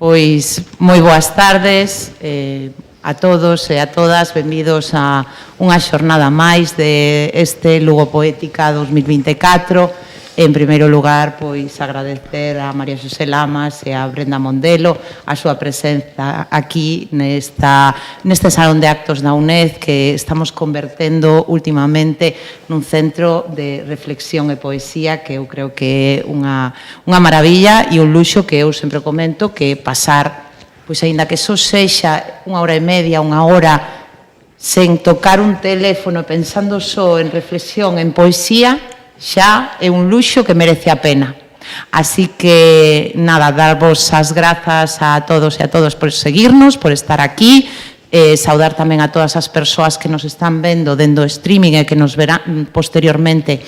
Pois moi boas tardes a todos e a todas, benvidos a unha xornada máis deste Lugo Poética 2024. En primeiro lugar, pois agradecer a María Xosé Lamas e a Brenda Mondelo a súa presenza aquí neste salón de actos da UNED que estamos convertendo últimamente nun centro de reflexión e poesía que eu creo que é unha maravilla e un luxo que eu sempre comento que pasar, pois aínda que só sexa unha hora e media, unha hora sen tocar un teléfono pensando só en reflexión, en poesía, xa é un luxo que merece a pena. Así que, nada, darvos as grazas a todos e a todas por seguirnos, por estar aquí, saudar tamén a todas as persoas que nos están vendo dendo streaming e que nos verán posteriormente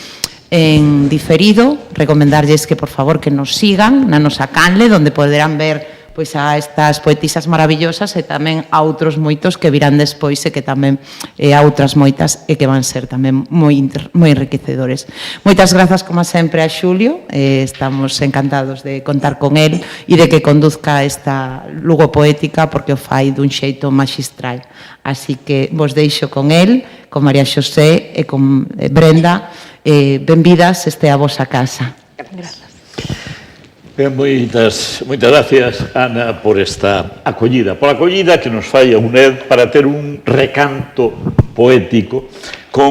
en diferido, recomendarlles que, por favor, que nos sigan na nosa canle, onde poderán ver pois a estas poetisas maravillosas e tamén a outros moitos que virán despois e que tamén a outras moitas e que van ser tamén moi enriquecedores. Moitas grazas, como sempre, a Xulio. Estamos encantados de contar con él e de que conduzca esta Lugo Poética porque o fai dun xeito maxistral. Así que vos deixo con él, con María Xosé e con Brenda. Benvidas, este a vosa casa. Gracias. Moitas gracias, Ana, por esta acollida. Por a acollida que nos fai a UNED para ter un recanto poético con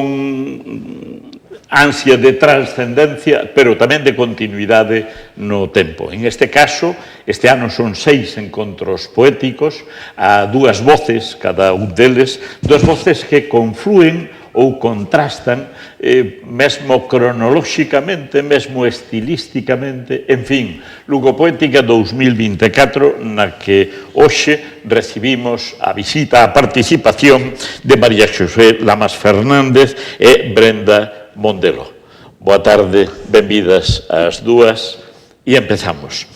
ansia de trascendencia, pero tamén de continuidade no tempo. En este caso, este ano son 6 encontros poéticos, a dúas voces, cada un deles, dúas voces que confluen ou contrastan, mesmo cronolóxicamente, mesmo estilísticamente, en fin, Lugo Poética 2024, na que hoxe recibimos a visita, a participación de María Xosé Lamas Fernández e Brenda Mondelo. Boa tarde, benvidas as dúas e empezamos.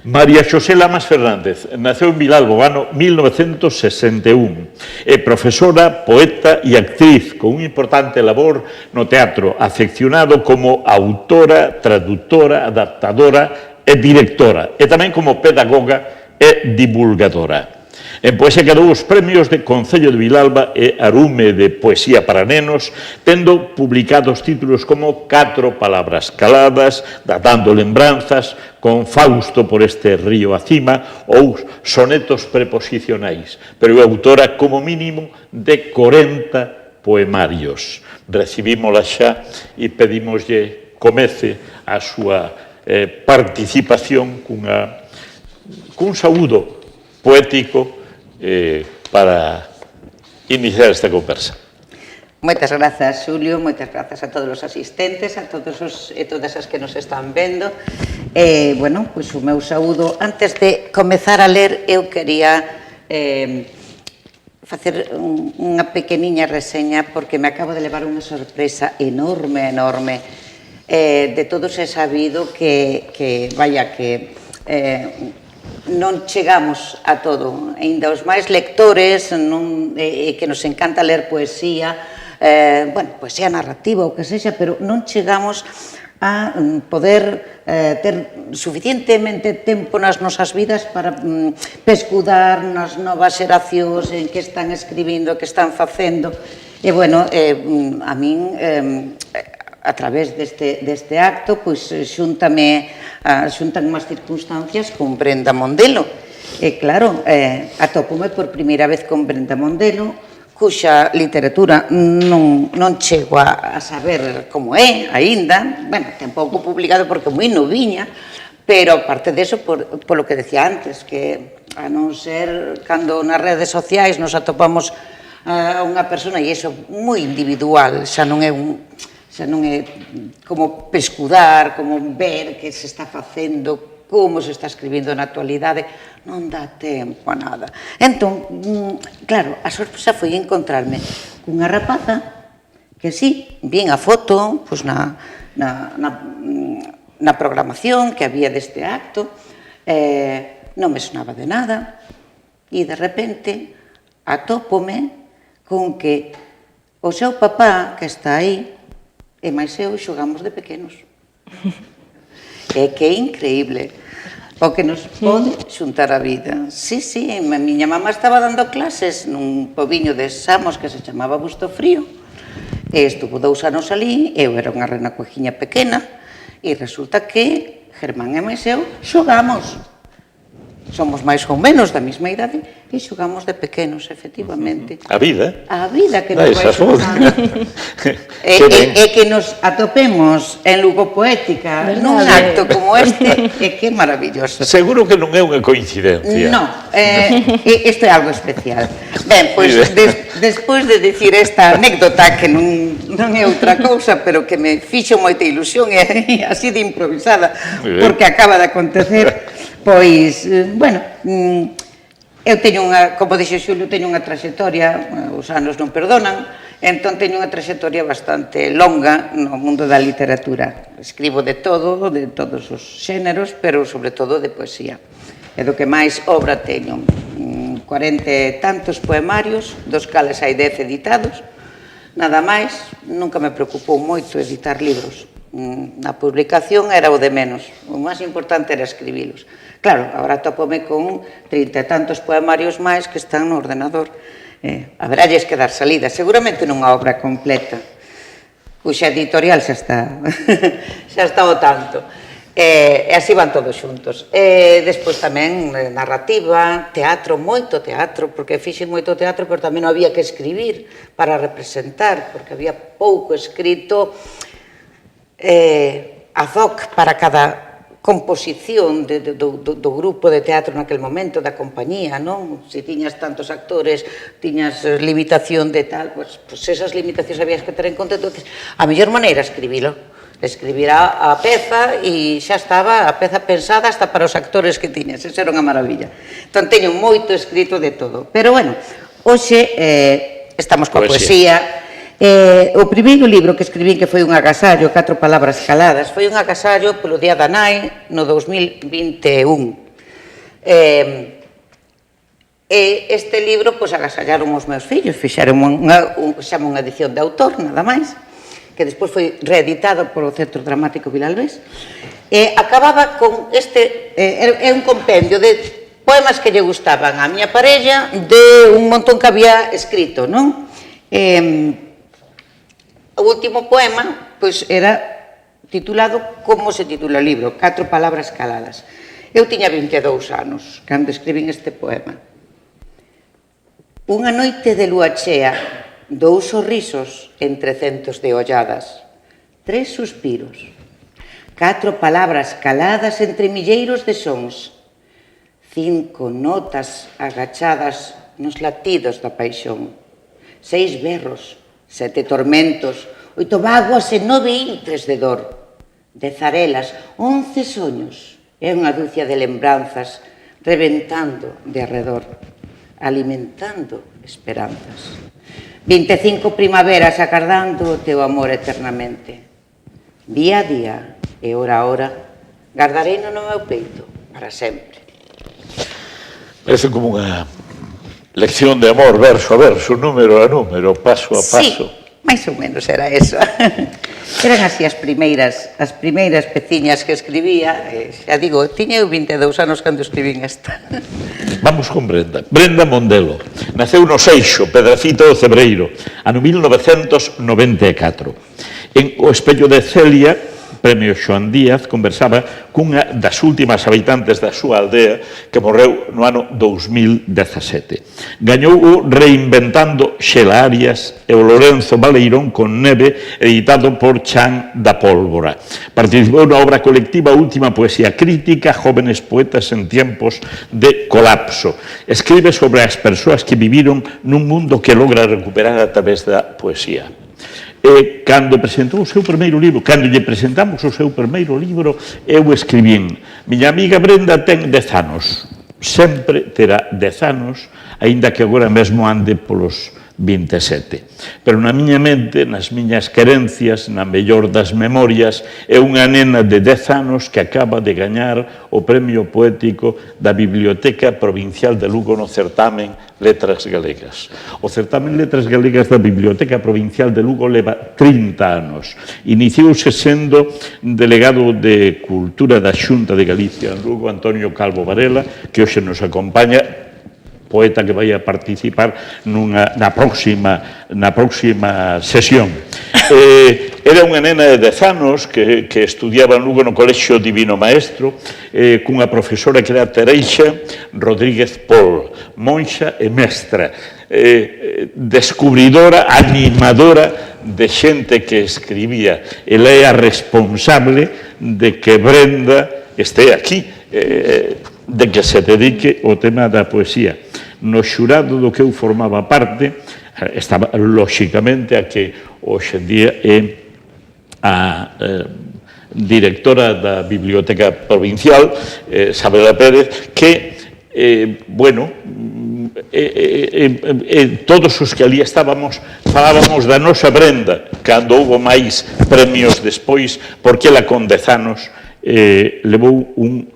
María Xosé Lamas Fernández naceu en Vilalbo, ano 1961. É profesora, poeta e actriz con unha importante labor no teatro, afeccionado como autora, traductora, adaptadora e directora, e tamén como pedagoga e divulgadora. En poesía quedou os premios de Concello de Vilalba e Arume de Poesía para Nenos, tendo publicados títulos como 4 palabras caladas, Datando lembranzas, Con Fausto por este río acima, ou sonetos preposicionais, pero é autora como mínimo de 40 poemarios. Recibímola xa e pedimoslle comece a súa participación cun saúdo poético para iniciar esta conversa. Moitas grazas, Xulio, moitas grazas a todos os asistentes, a todos e todas as que nos están vendo. Bueno, pois o meu saúdo. Antes de comezar a ler, eu quería facer unha pequeniña reseña porque me acabo de levar unha sorpresa enorme, enorme. De todos he sabido que non chegamos a todo. Ainda os máis lectores que nos encanta ler poesía, poesía narrativa ou que sexa, pero non chegamos a poder ter suficientemente tempo nas nosas vidas para pescudar nas novas xeracións en que están escribindo, que están facendo. E, bueno, a min, a través deste acto, pois xuntan unhas circunstancias con Brenda Mondelo. E, claro, atópome por primeira vez con Brenda Mondelo, cuxa literatura non chego a saber como é, aínda, ten pouco publicado porque moi noviña, pero aparte deso, polo que decía antes, que a non ser cando nas redes sociais nos atopamos a unha persona, e iso moi individual, xa non é como pescudar, como ver que se está facendo, como se está escribindo na actualidade, non dá tempo a nada. Entón, claro, a sorpresa foi encontrarme cunha rapaza que sí, vin a foto na programación que había deste acto, non me sonaba de nada, e de repente atópome con que o seu papá, que está aí, e máis eu xogamos de pequenos. É que é increíble. O que nos pode xuntar a vida. Sí, sí, a miña mamá estaba dando clases nun pobiño de Samos que se chamaba Busto Frío, e estuvo 2 anos ali, eu era unha renacuejiña pequena, e resulta que Germán e máis eu xogamos. Somos máis ou menos da mesma idade e xogamos de pequenos, efectivamente. A vida. A vida que nos vai xogando. E que nos atopemos en Lugo Poética nun acto como este, é que é maravilloso. Seguro que non é unha coincidencia. Non, isto é algo especial. Ben, pois, despois de dicir esta anécdota que non é outra cousa, pero que me fixo moita ilusión e así de improvisada, porque acaba de acontecer, pois, bueno, eu teño unha, como dixo Xulio, teño unha traxectoria, os anos non perdonan, entón teño unha traxectoria bastante longa no mundo da literatura. Escribo de todos os xéneros, pero sobre todo de poesía. E do que máis obra teño, 40 e tantos poemarios, dos cales hai 10 editados, nada máis, nunca me preocupou moito editar libros. A publicación era o de menos, o máis importante era escribilos. Claro, agora topome con 30 e tantos poemarios máis que están no ordenador. Haberalles que dar salida, seguramente nunha obra completa, cuxa editorial xa está o tanto. E así van todos xuntos. Despois tamén narrativa, teatro, moito teatro, porque fixen moito teatro, pero tamén non había que escribir para representar, porque había pouco escrito ad hoc para cada composición do grupo de teatro naquele momento, da compañía, non? Se tiñas tantos actores, tiñas limitación de tal, pois esas limitacións habías que ter en conta, entonces a mellor maneira escribilo, escribir a peza e xa estaba a peza pensada hasta para os actores que tiñas, eso era unha maravilla. Entón teño moito escrito de todo, pero bueno, hoxe estamos coa poesía. O primeiro libro que escribín, que foi un agasallo, 4 palabras caladas, foi un agasallo polo Día da Nai no 2021. Este libro, pois, agasallaron os meus fillos, fixeron unha edición de autor, nada máis, que despois foi reeditado polo Centro Dramático Vilalbés. Acababa con este, é un compendio de poemas que lle gustaban á miña parella, de un montón que había escrito, non? O último poema, pois, era titulado como se titula o libro, 4 palabras caladas. Eu tiña 22 anos cando escribín este poema. Unha noite de lúa chea, 2 sorrisos entre centos de olladas, 3 suspiros, 4 palabras caladas entre milleiros de sons, 5 notas agachadas nos latidos da paixón, 6 berros, 7 tormentos, 8 vaguas e 9 intres de dor, 10 arelas, 11 soños e unha dúcia de lembranzas reventando de arredor, alimentando esperanzas. 25 primaveras agardando o teu amor eternamente. Día a día e hora a hora, gardareino no meu peito para sempre. Parece como unha lección de amor, verso a verso, número a número, paso a paso. Sí, máis ou menos era eso. Eran así as primeiras peciñas que escribía. Xa digo, tiña eu 22 anos cando escribín esta. Vamos con Brenda. Brenda Mondelo. Naceu no Seixo, Pedrafita do Cebreiro, ano 1994. En O espello de Celia, Premio Xoán Díaz, conversaba cunha das últimas habitantes da súa aldea que morreu no ano 2017. Gañou o Reinventando Xelarias e o Lorenzo Baleirón con Neve, editado por Chan da Pólvora. Participou na obra colectiva Última Poesía Crítica, Jóvenes Poetas en Tiempos de Colapso. Escribe sobre as persoas que viviron nun mundo que logra recuperar a través da poesía. E cando presentou o seu primeiro libro, cando lle presentamos o seu primeiro libro, eu escribín: miña amiga Brenda ten 10 anos, sempre terá 10 anos, aínda que agora mesmo ande polos 27. Pero na miña mente, nas miñas querencias, na mellor das memorias, é unha nena de 10 anos que acaba de gañar o premio poético da Biblioteca Provincial de Lugo no certamen Letras Galegas. O certamen Letras Galegas da Biblioteca Provincial de Lugo leva 30 anos. Iniciouse sendo delegado de Cultura da Xunta de Galicia en Lugo, Antonio Calvo Varela, que hoxe nos acompaña, poeta que vai a participar na próxima sesión. Era unha nena de 10 anos que estudiaba en Lugo no Colexio Divino Maestro, cunha profesora que era Tereixa Rodríguez Pol, monxa e mestra, descubridora, animadora de xente que escribía. Ela é a responsable de que Brenda este aquí, de que se dedique ao tema da poesía. No xurado do que eu formaba parte, estaba lóxicamente a que hoxe en día é a directora da Biblioteca Provincial, Sabela Pérez, que, todos os que ali estábamos falábamos da nosa Brenda, cando houve máis premios despois, porque ela con 10 anos levou un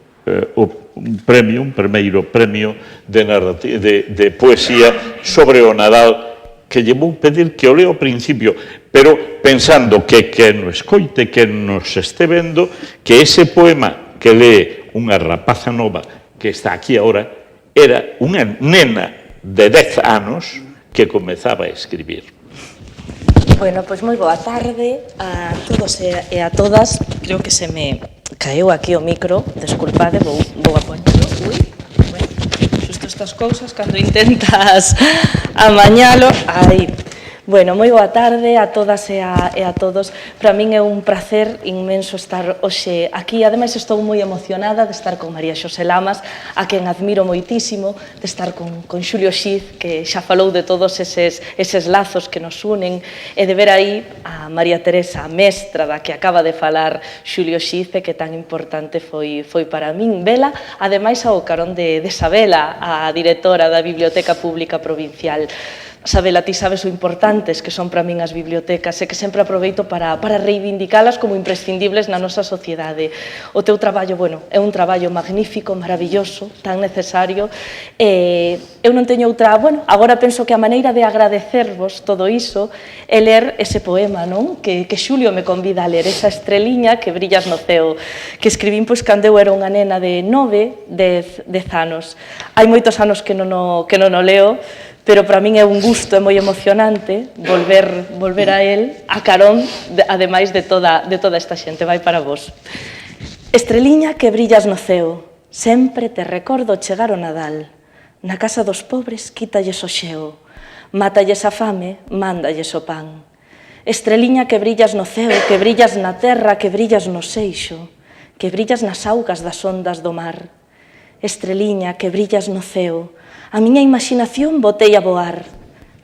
primeiro premio de poesía sobre o Nadal, que lle vou pedir que o lea ao principio, pero pensando que no escoite, que nos este vendo, que ese poema que lee unha rapaza nova que está aquí agora, era unha nena de 10 anos que comezaba a escribir. Bueno, pois moi boa tarde a todos e a todas. Creo que se me caeu aquí o micro, desculpade, vou a poñelo. Ui, bueno, xusto estas cousas, cando intentas amañalo, aí. Bueno, moi boa tarde a todas e a todos. Para min é un placer inmenso estar hoxe aquí. Ademais, estou moi emocionada de estar con María Xosé Lamas, a quen admiro moitísimo, de estar con Xulio Xiz, que xa falou de todos eses lazos que nos unen, e de ver aí a María Teresa, a mestra da que acaba de falar Xulio Xiz, que tan importante foi para min vela, ademais ao carón de Sabela, a directora da Biblioteca Pública Provincial. Sabela, ti sabes o importantes que son para min as bibliotecas e que sempre aproveito para reivindicalas como imprescindibles na nosa sociedade. O teu traballo, bueno, é un traballo magnífico, maravilloso, tan necesario. Eu non teño outra, bueno, agora penso que a maneira de agradecervos todo iso é ler ese poema, non? Que Xulio me convida a ler, esa estreliña que brillas no ceo, que escribín pois cando eu era unha nena de 9, 10 anos. Hai moitos anos que non o leo, pero para min é un gusto, é moi emocionante volver a él, a carón, ademais de toda esta xente. Vai para vos. Estreliña que brillas no ceo, sempre te recordo chegar o Nadal. Na casa dos pobres quítalles o xeo, mátalles a fame, mándalles o pan. Estreliña que brillas no ceo, que brillas na terra, que brillas no seixo, que brillas nas augas das ondas do mar. Estreliña que brillas no ceo, a miña imaginación botei a voar,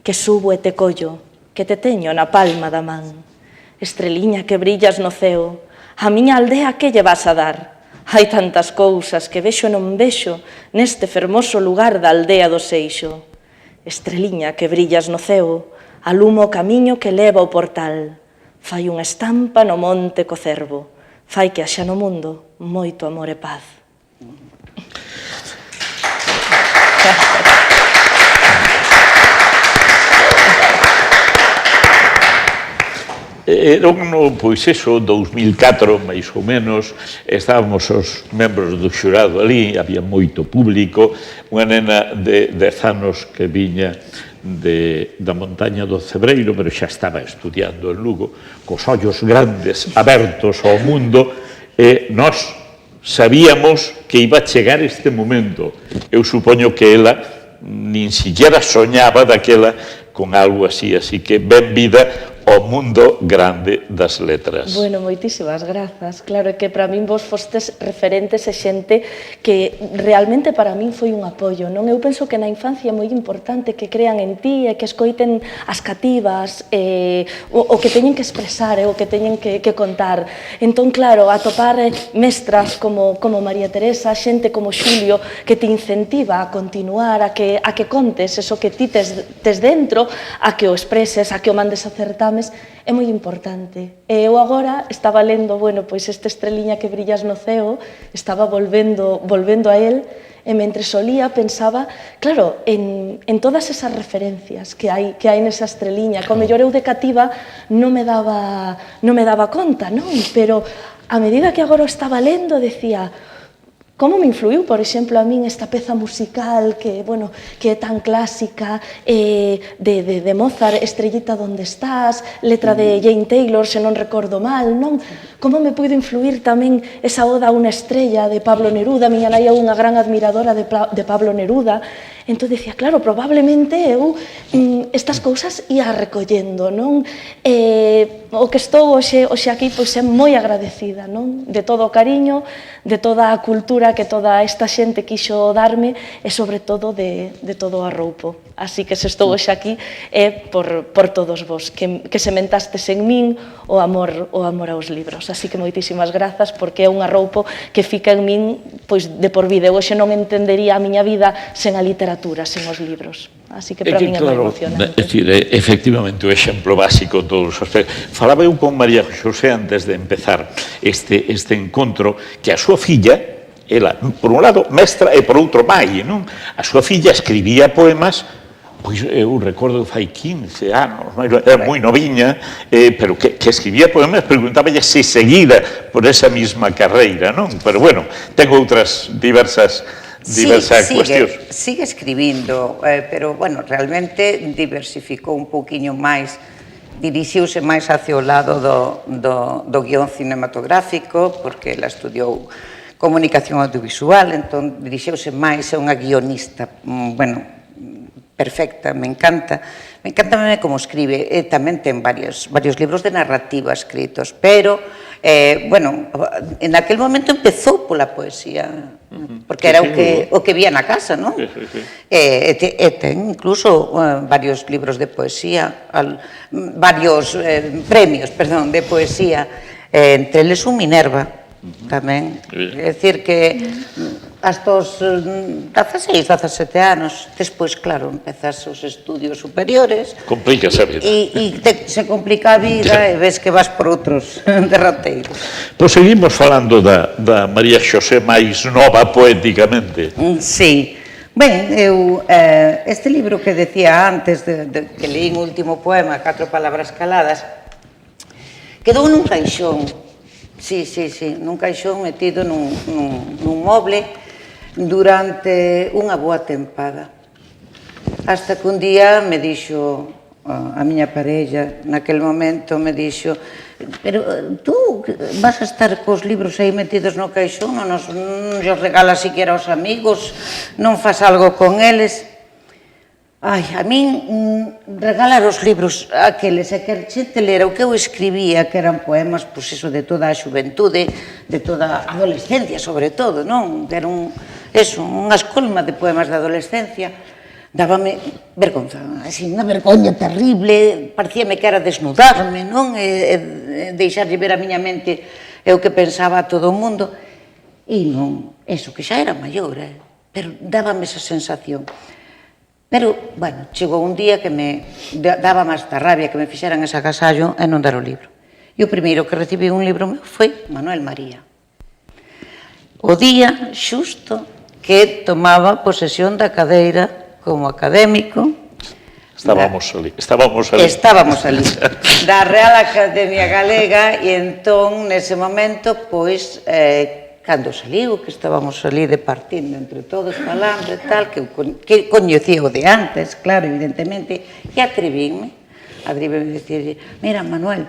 que subo e te collo, que te teño na palma da man. Estreliña que brillas no ceo, a miña aldea que lle vas a dar? Hai tantas cousas que vexo e non vexo neste fermoso lugar da aldea do Seixo. Estreliña que brillas no ceo, alumo o camiño que leva ao portal. Fai unha estampa no monte co cervo, fai que haxa no mundo moito amor e paz. Era pois eso, 2004, máis ou menos, estábamos os membros do xurado ali, había moito público, unha nena de 10 anos que viña da montaña do Cebreiro, pero xa estaba estudiando en Lugo, cos ollos grandes abertos ao mundo, e nós sabíamos que iba a chegar este momento. Eu supoño que ela nin siquiera soñaba daquela con algo así, así que ben vida ao mundo grande das letras. Bueno, moitísimas grazas. Claro, é que para min vos fostes referentes e xente que realmente para min foi un apoio, non? Eu penso que na infancia é moi importante que crean en ti e que escoiten as cativas, o que teñen que expresar e o que teñen que contar. Entón, claro, atopar mestras como María Teresa, xente como Xulio, que te incentiva a continuar, a que contes eso que ti tes dentro, a que o expreses, a que o mandes a certames, é moi importante. E eu agora estaba lendo, bueno, pois este Estreliña que brillas no ceo, estaba volvendo a él, e mentre solía pensaba, claro, en todas esas referencias que hai nesa estreliña, que ao mellor eu de cativa non me daba conta, non? Pero a medida que agora o estaba lendo, decía, como me influiu, por exemplo, a min esta peza musical que, bueno, que é tan clásica, de Mozart, Estrellita, donde estás, letra de Jane Taylor, se non recordo mal, non? Como me puido influir tamén esa oda a unha estrella de Pablo Neruda, miña nai é unha gran admiradora de Pablo Neruda. Entón, dicía, claro, probablemente eu estas cousas ia recollendo, non? O que estou hoxe aquí, pois é moi agradecida, non? De todo o cariño, de toda a cultura que toda esta xente quixo darme e, sobre todo, de todo o arroupo. Así que se estou hoxe aquí é por todos vos, que sementastes en min o amor aos libros. Así que moitísimas grazas, porque é un arroupo que fica en min pois de por vida. Eu hoxe non entendería a miña vida sen a literatura, sen os libros. Así que para min é moi emocionante. Efectivamente, o exemplo básico de todos os aspectos. Falaba eu con María Xosé antes de empezar este encontro, que a súa filla, ela, por un lado, mestra e por outro mai, non? A súa filla escribía poemas, pois eu recordo que fai 15 anos, era moi noviña, pero que escribía poemas, preguntáballe se seguida por esa mesma carreira, non? Pero, bueno, tengo outras diversas cuestións. Sigue escribindo, pero, bueno, realmente diversificou un pouquiño máis, dirixiuse máis hacia o lado do guión cinematográfico, porque ela estudiou comunicación audiovisual, entón dirixiuse máis a unha guionista, bueno, perfecta, me encanta como escribe, tamén ten varios libros de narrativa escritos, pero, bueno, en aquel momento empezou pola poesía, porque era o que vía na casa, non? E ten incluso varios libros de poesía, varios premios, perdón, de poesía, entre eles un Minerva, tamén, é dicir que hasta os 16, 17 anos, despois, claro, empezas os estudios superiores. Complícase a vida. E se complica a vida e ves que vas por outros derroteiros. Pois seguimos falando da María Xosé máis nova poéticamente. Sí. Ben, este libro que decía antes, que leí o último poema, 4 palabras caladas, quedou nun caixón. Sí, nun caixón metido nun moble durante unha boa tempada. Hasta que un día me dixo a miña parella, naquel momento me dixo, pero tú vas a estar cos libros aí metidos no caixón, non os regalas siquiera aos amigos, non fas algo con eles. Ai, a min regalar os libros aqueles e que a xente lera o que eu escribía, que eran poemas, pois iso, de toda a xuventude, de toda a adolescencia, sobre todo, non? Que era unha escolma de poemas de adolescencia, dábame vergonza, así, unha vergoña terrible, parecíame que era desnudarme, non? E deixarlle ver a miña mente o que pensaba a todo o mundo. E non, eso, que xa era maior, pero dábame esa sensación. Pero, bueno, chegou un día que me daba máis da rabia que me fixeran ese agasallo e non dar o libro. E o primeiro que recibí un libro meu foi Manuel María. O día xusto que tomaba posesión da cadeira como académico. Estábamos ali. Da Real Academia Galega, e entón, nese momento, pois, cando saliu, que estábamos ali departindo entre todos, falando e tal, que coñecía o de antes, claro, evidentemente, e atrevíme a dicirle, mira, Manuel,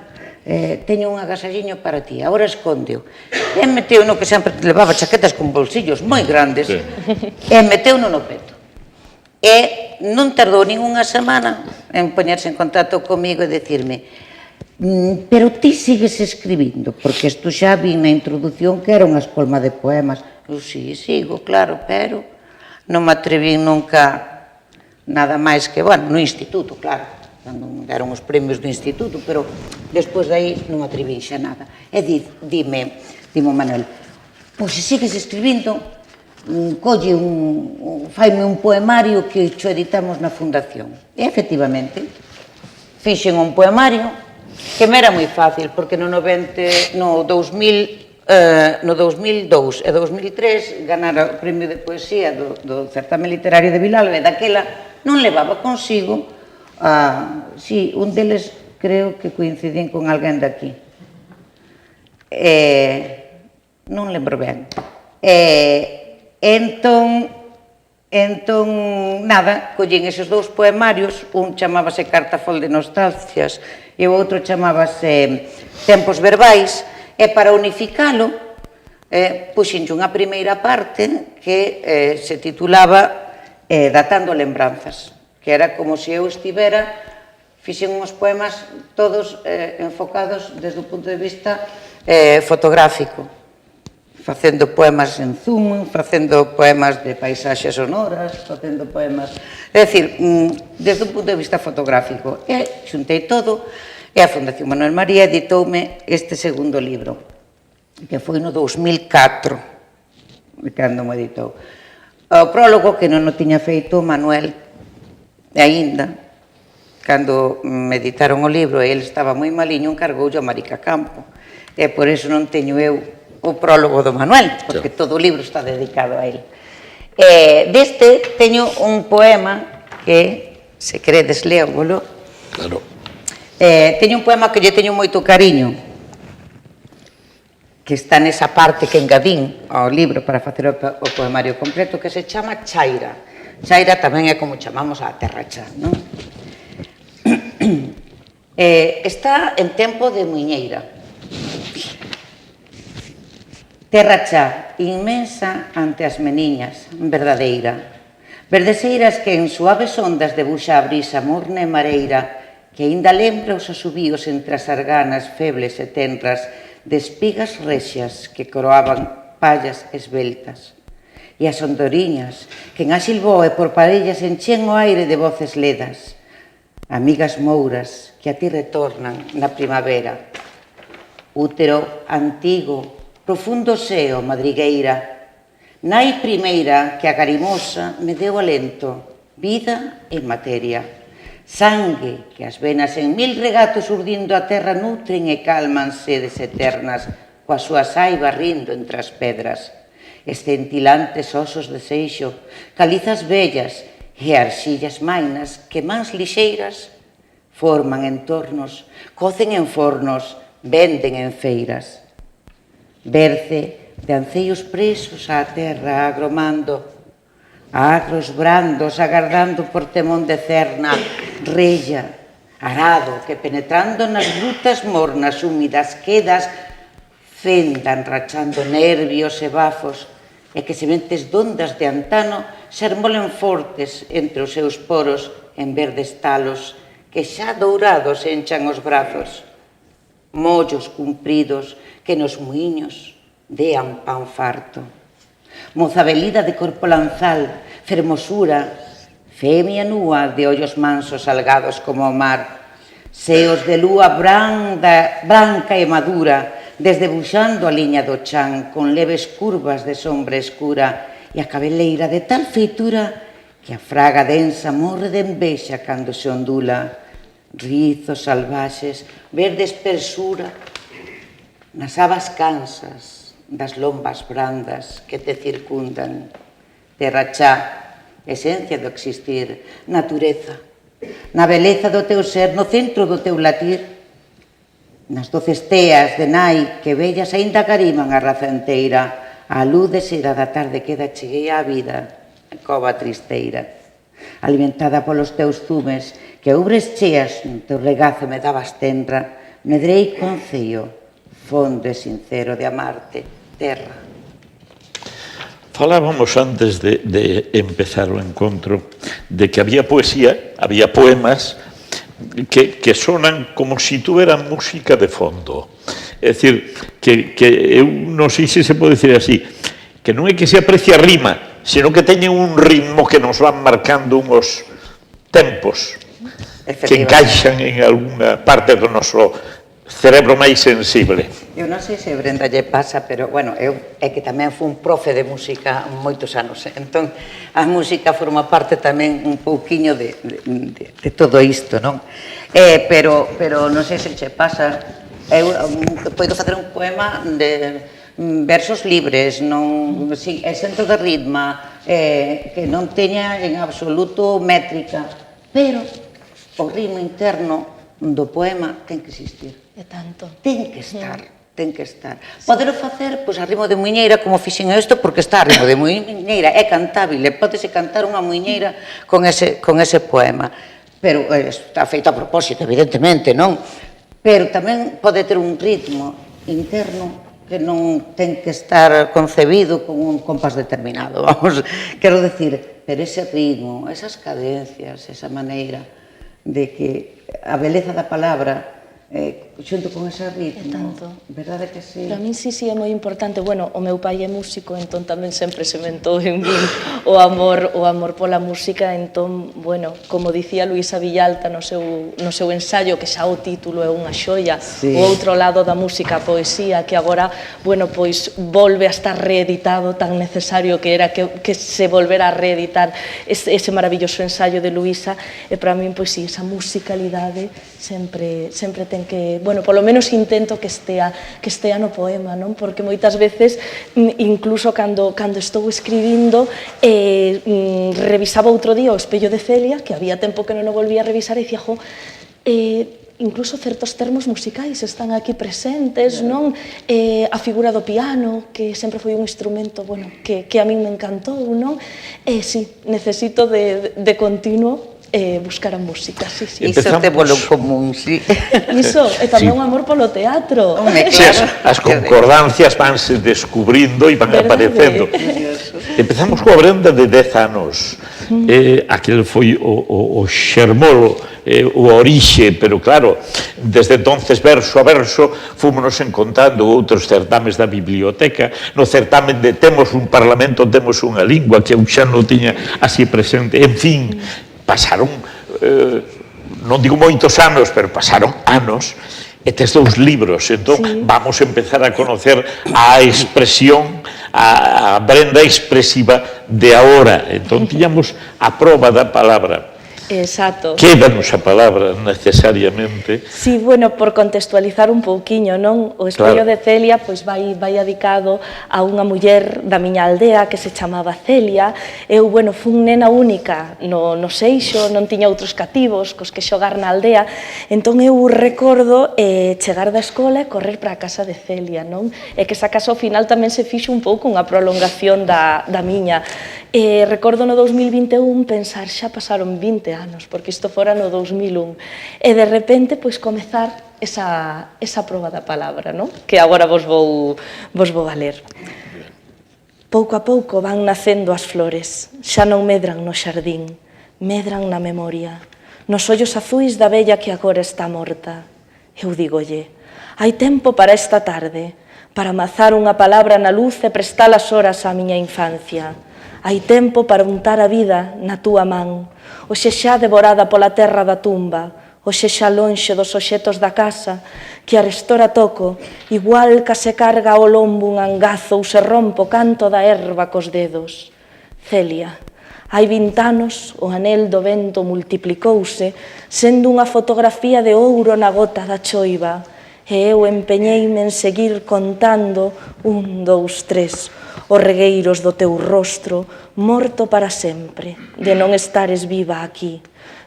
teño un agasalliño para ti, agora escóndeo. E meteu no que sempre levaba chaquetas con bolsillos moi grandes, e meteu no peto. E non tardou nin unha semana en poñerse en contacto comigo e dicirme, Pero ti sigues escribindo, porque isto xa vi na introdución que era unha escolma de poemas. Eu sí, sigo, claro, pero non me atreví nunca nada máis que, bueno, no instituto, claro, cando deron os premios do instituto, pero despois de aí non me atreví xa nada. E dime Manuel, pois se sigues escribindo, colle faime un poemario que xo editamos na fundación. E efectivamente, fixen un poemario que me era moi fácil, porque no 2002 e 2003 ganara o premio de poesía do certame literario de Vilalba, e daquela non levaba consigo, un deles creo que coincidín con alguén daqui. Non lembro ben. Entón, nada, collín eses dous poemarios, un chamábase Cartafol de Nostalcias e o outro chamábase Tempos Verbais, e para unificalo, puxenlle unha primeira parte que se titulaba Datando lembranzas, que era como se eu estivera, fixen uns poemas todos enfocados desde o punto de vista fotográfico, facendo poemas en zoom, facendo poemas de paisaxes sonoras, facendo poemas... É dicir, desde o punto de vista fotográfico. E xuntei todo, e a Fundación Manuel María editoume este segundo libro, que foi no 2004, cando me editou. O prólogo, que non o tiña feito Manuel, aínda, cando me editaron o libro, e ele estaba moi maliño, encargoulle a Marica Campo. E por iso non teño eu o prólogo do Manuel, porque todo o libro está dedicado a ele. Deste teño un poema que, se queredes, léovolo. Claro. Teño un poema que lle teño moito cariño, que está nesa parte que engadín ao libro para facer o poemario completo, que se chama Chaira. Chaira tamén é como chamamos a Terra Chá, non? Está en tempo de muiñeira. Terra chá, inmensa ante as meniñas, verdadeira. Verdeseiras que en suaves ondas debuxa a brisa morna e mareira, que aínda lembra os asubíos entre as arganas febles e tenras de espigas rexias que coroaban pallas esbeltas. E as ondoriñas, que en asilbou e por parellas enchén o aire de voces ledas. Amigas mouras que a ti retornan na primavera. Útero antigo, profundo seo, madrigueira, nai primeira que a garimosa me deu alento, vida e materia, sangue que as venas en mil regatos urdindo a terra nutren e calman sedes eternas, coa súa saiba rindo entre as pedras, escintilantes osos de seixo, calizas vellas e arxillas mainas que mans lixeiras forman entornos, cocen en fornos, venden en feiras. Berce de anceios presos á terra agromando, agros brandos agardando por temón de cerna, rella, arado que penetrando nas grutas mornas húmidas quedas fendan rachando nervios e bafos e que sementes dondas de antano xermolen fortes entre os seus poros en verdes talos que xa dourados enchan os brazos, mollos cumpridos que nos muiños dean pan farto. Moza velida de corpo lanzal, fermosura, femia núa de ollos mansos salgados como o mar, seos de lúa branca e madura, desdebuxando a liña do chan con leves curvas de sombra escura e a cabeleira de tal feitura que a fraga densa morre de envexa cando se ondula, rizos salvaxes, verde espesura, nas abas cansas das lombas brandas que te circundan. Terra chá, esencia do existir, natureza, na beleza do teu ser, no centro do teu latir, nas doces teas de nai que bellas aínda cariman a raza enteira, a luz de seda da tarde queda cheguei á vida, a cova tristeira. Alimentada polos teus zumes, que ubres cheas no teu regazo me dabas tenra, medrei con ceo, fondo e sincero de amarte, terra. Falábamos antes de empezar o encontro de que había poesía, había poemas, que sonan como si tuveran música de fondo. É dicir, que eu non sei se pode dicir así, que non é que se aprecie a rima, sino que teñen un ritmo que nos van marcando uns tempos que encaixan en algunha parte do noso cerebro máis sensible. Eu non sei se Brenda lle pasa, pero, bueno, eu é que tamén fui un profe de música moitos anos, entón a música forma parte tamén un pouquiño de todo isto, non? Pero non sei se che pasa, eu podo facer un poema de versos libres, non, exento de ritma, que non teña en absoluto métrica, pero o ritmo interno do poema ten que existir. É tanto. Ten que estar, ten que estar. Podelo facer, pois, a ritmo de muiñeira, como fixen isto, porque está a ritmo de muiñeira, é cantábile, pódese cantar unha muiñeira con ese poema. Pero está feito a propósito, evidentemente, non? Pero tamén pode ter un ritmo interno que non ten que estar concebido con un compás determinado, vamos, quero decir, pero ese ritmo, esas cadencias, esa maneira de que a beleza da palabra xunto con ese ritmo, verdade que sí? Para min sí é moi importante. Bueno, o meu pai é músico, entón tamén sempre sementou en min o amor pola música. Entón, bueno, como dicía Luisa Villalta no seu ensaio, que xa o título é unha xoia, o outro lado da música, a poesía, que agora, bueno, pois volve a estar reeditado, tan necesario que era que se volvera a reeditar ese maravilloso ensaio de Luisa. E para min, pois sí, esa musicalidade sempre ten que, bueno, polo menos intento que estea no poema, non? Porque moitas veces, incluso cando estou escribindo, revisaba outro día o Espello de Celia, que había tempo que non o volvía a revisar, e dicía, incluso certos termos musicais están aquí presentes, non? A figura do piano, que sempre foi un instrumento, bueno, que a min me encantou, non? Sí, necesito de continuo buscar a música, sí. Iso te volo común, sí. Iso, e tamén un amor polo teatro. As concordancias vanse descubrindo e van aparecendo. Empezamos coa Brenda de 10 anos. Aquel foi o xermolo, o orixe, pero claro, desde entonces, verso a verso, fomos encontrando outros certames da biblioteca. No certamen de Temos un Parlamento, temos unha lingua, que eu xa non tiña así presente. En fin, pasaron, non digo moitos anos, pero pasaron anos, e tes 2 libros, entón vamos a empezar a conocer a expresión, a Brenda expresiva de agora. Entón tiñamos a proba da palabra. Exacto. Quédanos a palabra necesariamente. Sí, bueno, por contextualizar un pouquiño, non? O Espello de Celia pois vai dedicado a unha muller da miña aldea que se chamaba Celia. Eu, bueno, fun nena única no Seixo, non tiña outros cativos cos que xogar na aldea, entón eu recordo chegar da escola e correr para a casa de Celia, non? E que esa casa ao final tamén se fixo un pouco unha prolongación da miña. Recordo no 2021 pensar, xa pasaron 20 anos, porque isto fora no 2001, e de repente, pois, comezar esa proba da palabra, non? Que agora vos vou a ler. Pouco a pouco van nacendo as flores, xa non medran no xardín, medran na memoria, nos ollos azuis da vella que agora está morta. Eu dígolle, hai tempo para esta tarde, para amazar unha palabra na luz e prestar as horas á miña infancia. Hai tempo para untar a vida na túa man, hoxe xa devorada pola terra da tumba, hoxe xa lonxe dos obxetos da casa, que arestora toco, igual que se carga ao lombo un angazo ou se rompo o canto da erva cos dedos. Celia, hai 20 anos o anel do vento multiplicouse, sendo unha fotografía de ouro na gota da choiva, e eu empeñeime en seguir contando 1, 2, 3, os regueiros do teu rostro, morto para sempre, de non estares viva aquí,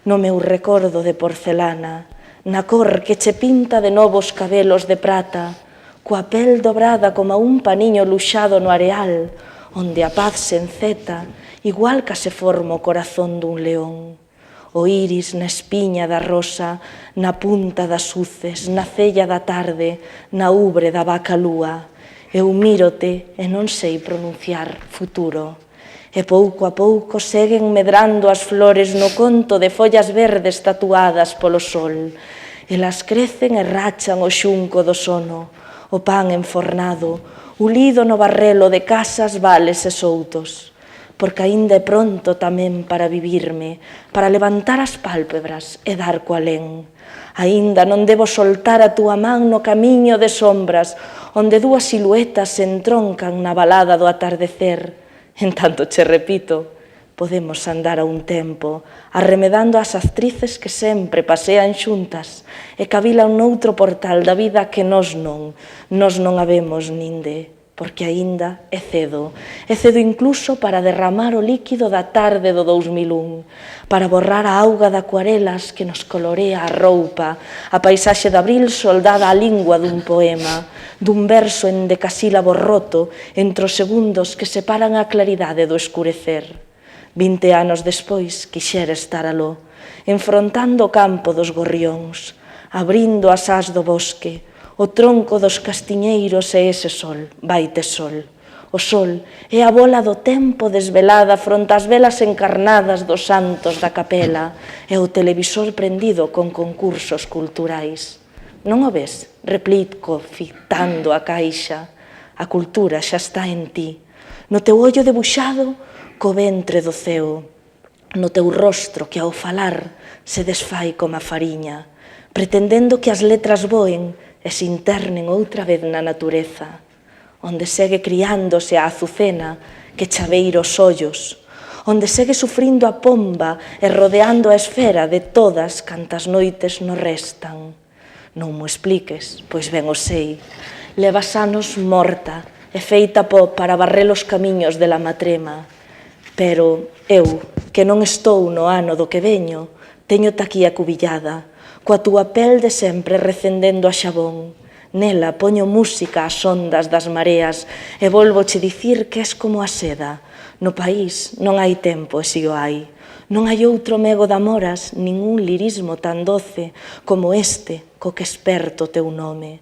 no meu recordo de porcelana, na cor que che pinta de novos cabelos de prata, coa pel dobrada como un paniño luxado no areal, onde a paz se enceta, igual que se forma o corazón dun león. O iris na espiña da rosa, na punta das uces, na cella da tarde, na ubre da vaca lúa. Eu mírote e non sei pronunciar futuro. E pouco a pouco seguen medrando as flores no conto de follas verdes tatuadas polo sol. Elas crecen e rachan o xunco do sono, o pan enfornado, ulido no barrelo de casas, vales e soutos. Porque aínda é pronto tamén para vivirme, para levantar as pálpebras e dar co alén. Aínda non debo soltar a túa man no camiño de sombras, onde dúas siluetas se entroncan na balada do atardecer. En tanto che repito, podemos andar a un tempo, arremedando as actrices que sempre pasean xuntas e cavilan noutro portal da vida que nós non habemos ninde, porque aínda é cedo incluso para derramar o líquido da tarde do 2001, para borrar a auga de acuarelas que nos colorea a roupa, a paisaxe de abril soldada á lingua dun poema, dun verso en decasílabo roto entre os segundos que separan a claridade do escurecer. 20 anos despois quixera estar aló, enfrontando o campo dos gorrións, abrindo as ás do bosque, o tronco dos castiñeiros e ese sol, vaite sol. O sol é a bola do tempo desvelada fronte ás velas encarnadas dos santos da capela e o televisor prendido con concursos culturais. Non o ves? Replico, fitando a caixa. A cultura xa está en ti, no teu ollo debuxado co ventre do ceo, no teu rostro que ao falar se desfai como a fariña, pretendendo que as letras voen e se internen outra vez na natureza, onde segue criándose a azucena que chaveira os ollos, onde segue sufrindo a pomba e rodeando a esfera de todas cantas noites nos restan. Non mo expliques, pois ben o sei. Levas anos morta e feita pó para barrer os camiños de la matrema. Pero eu, que non estou no ano do que veño, teño-te aquí acubillada, coa túa pel de sempre recendendo a xabón. Nela poño música ás ondas das mareas e volvoche dicir que és como a seda. No país non hai tempo e si o hai. Non hai outro mego de amoras, nin un lirismo tan doce como este co que esperto o teu nome.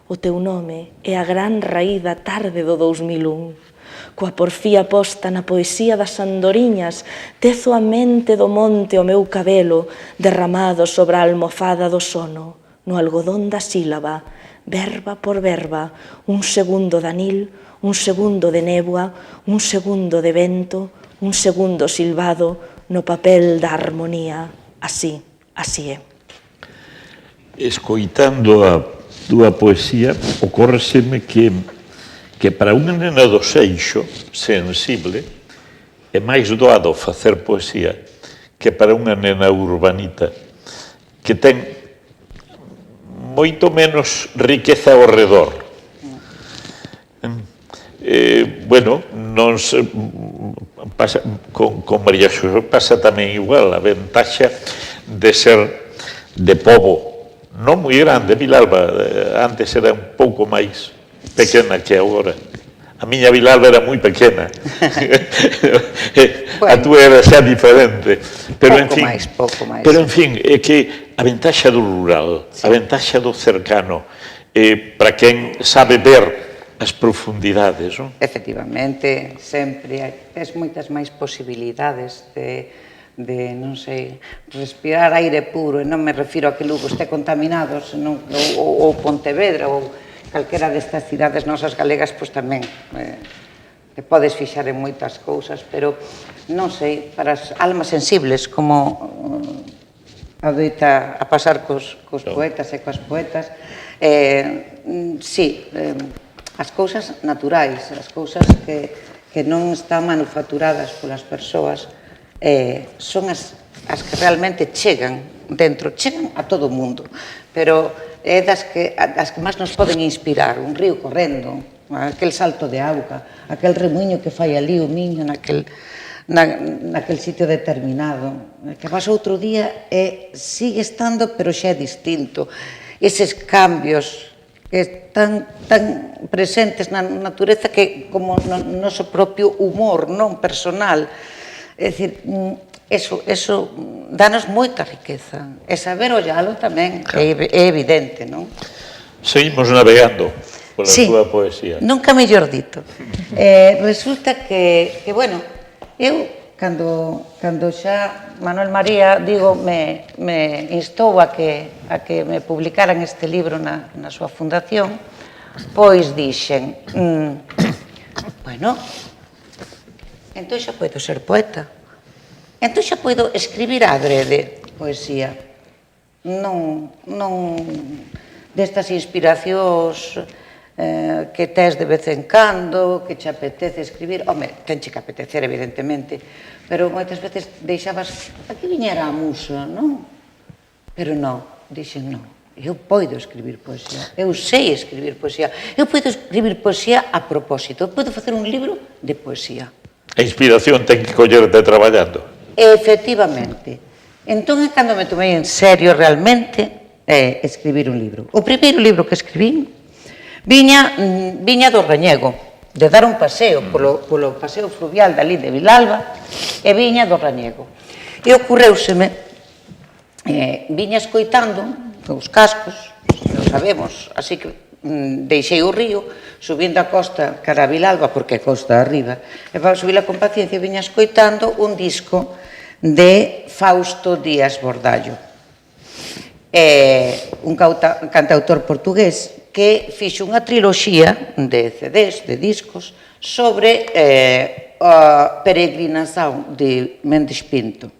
O teu nome é a gran raíz da tarde do 2001. Coa porfía posta na poesía das andoriñas, tezo a mente do monte o meu cabelo derramado sobre a almofada do sono, no algodón da sílaba, verba por verba, un segundo de anil, un segundo de néboa, un segundo de vento, un segundo silbado no papel da armonía. Así é. Escoitando a túa poesía, ocórreseme que para unha nena do Seixo sensible é máis doado facer poesía que para unha nena urbanita que ten moito menos riqueza ao redor. Bueno, non se, pasa, con María Xosé pasa tamén igual, a ventaxa de ser de pobo non moi grande. Vilalba antes era un pouco máis pequena que agora. A miña Vilalba era moi pequena. A túa era xa diferente. Pero, pouco máis. Pero, en fin, é que a ventaxa do rural, a ventaxa do cercano, para quen sabe ver as profundidades, non? Efectivamente, sempre tes moitas máis posibilidades de, non sei, respirar aire puro, e non me refiro a que Lugo este contaminado, senón, ou Pontevedra, ou calquera destas cidades nosas galegas, pois tamén te podes fixar en moitas cousas, pero non sei, para as almas sensibles, como adoita a pasar cos poetas e coas poetas, sí, as cousas naturais, as cousas que non están manufacturadas polas persoas, son as que realmente chegan dentro, chegan a todo o mundo, pero é das que máis nos poden inspirar, un río correndo, aquel salto de auga, aquel remuiño que fai ali o miño naquel sitio determinado, que vas outro día e sigue estando, pero xa é distinto. Eses cambios que están tan presentes na natureza que como no noso propio humor non personal. É dicir, eso danos moita riqueza. E saber ollalo tamén é evidente, non? Seguimos navegando pola túa poesía. Nunca mellor dito. Resulta que, bueno, Eu, cando xa Manuel María, digo, me instou a que me publicaran este libro na súa fundación, pois dixen, bueno, entón xa podo ser poeta, entón xa podo escribir adrede poesía, non destas inspiracións que tes de vez en cando, que che apetece escribir, home, tenche que apetecer, evidentemente, pero moitas veces deixabas, aquí viñera a musa, non? Pero non, dixen non, eu podo escribir poesía, eu sei escribir poesía, eu podo escribir poesía a propósito, eu podo facer un libro de poesía. A inspiración ten que collerte traballando. Efectivamente. Entón, cando me tomei en serio realmente, escribir un libro. O primeiro libro que escribín viña do Rañego, de dar un paseo polo paseo fluvial dali de Vilalba, e viña do Rañego. E ocorreuseme, viña escoitando os cascos, non sabemos, así que deixei o río, subindo a costa cara a Vilalba, porque é costa arriba, e para subir con paciencia viña escoitando un disco de Fausto Díaz Bordallo, un cantautor portugués que fixo unha triloxía de CDs, de discos, sobre a peregrinación de Mendes Pinto.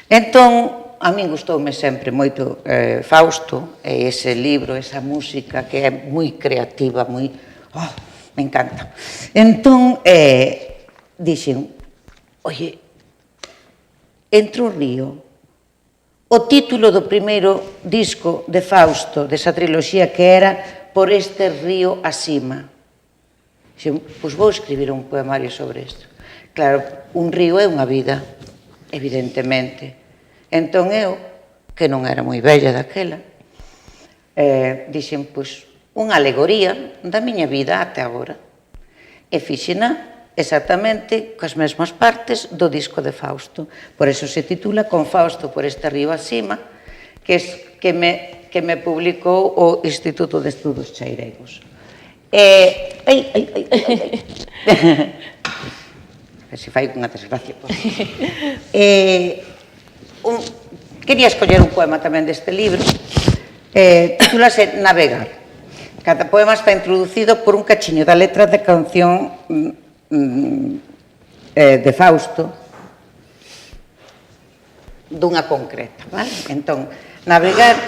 Entón, a min gustoume sempre moito Fausto, e ese libro, esa música que é moi creativa, moi... me encanta. Entón, dixen, oye, Entre o río, o título do primeiro disco de Fausto, desa triloxía que era Por este río acima. Dixen, pois vou escribir un poemario sobre isto. Claro, un río é unha vida, evidentemente. Entón eu, que non era moi bella daquela, dixen, pois, unha alegoría da miña vida até agora. E fixena exactamente coas mesmas partes do disco de Fausto. Por eso se titula Con Fausto por este río acima, que me publicou o Instituto de Estudos Cheiregos. Se fai unha desgracia. Quería escoller un poema tamén deste libro. Titúlase Navegar. Cada poema está introducido por un cachiño da letra da canción de Fausto dunha concreta, vale? Entón, navegar,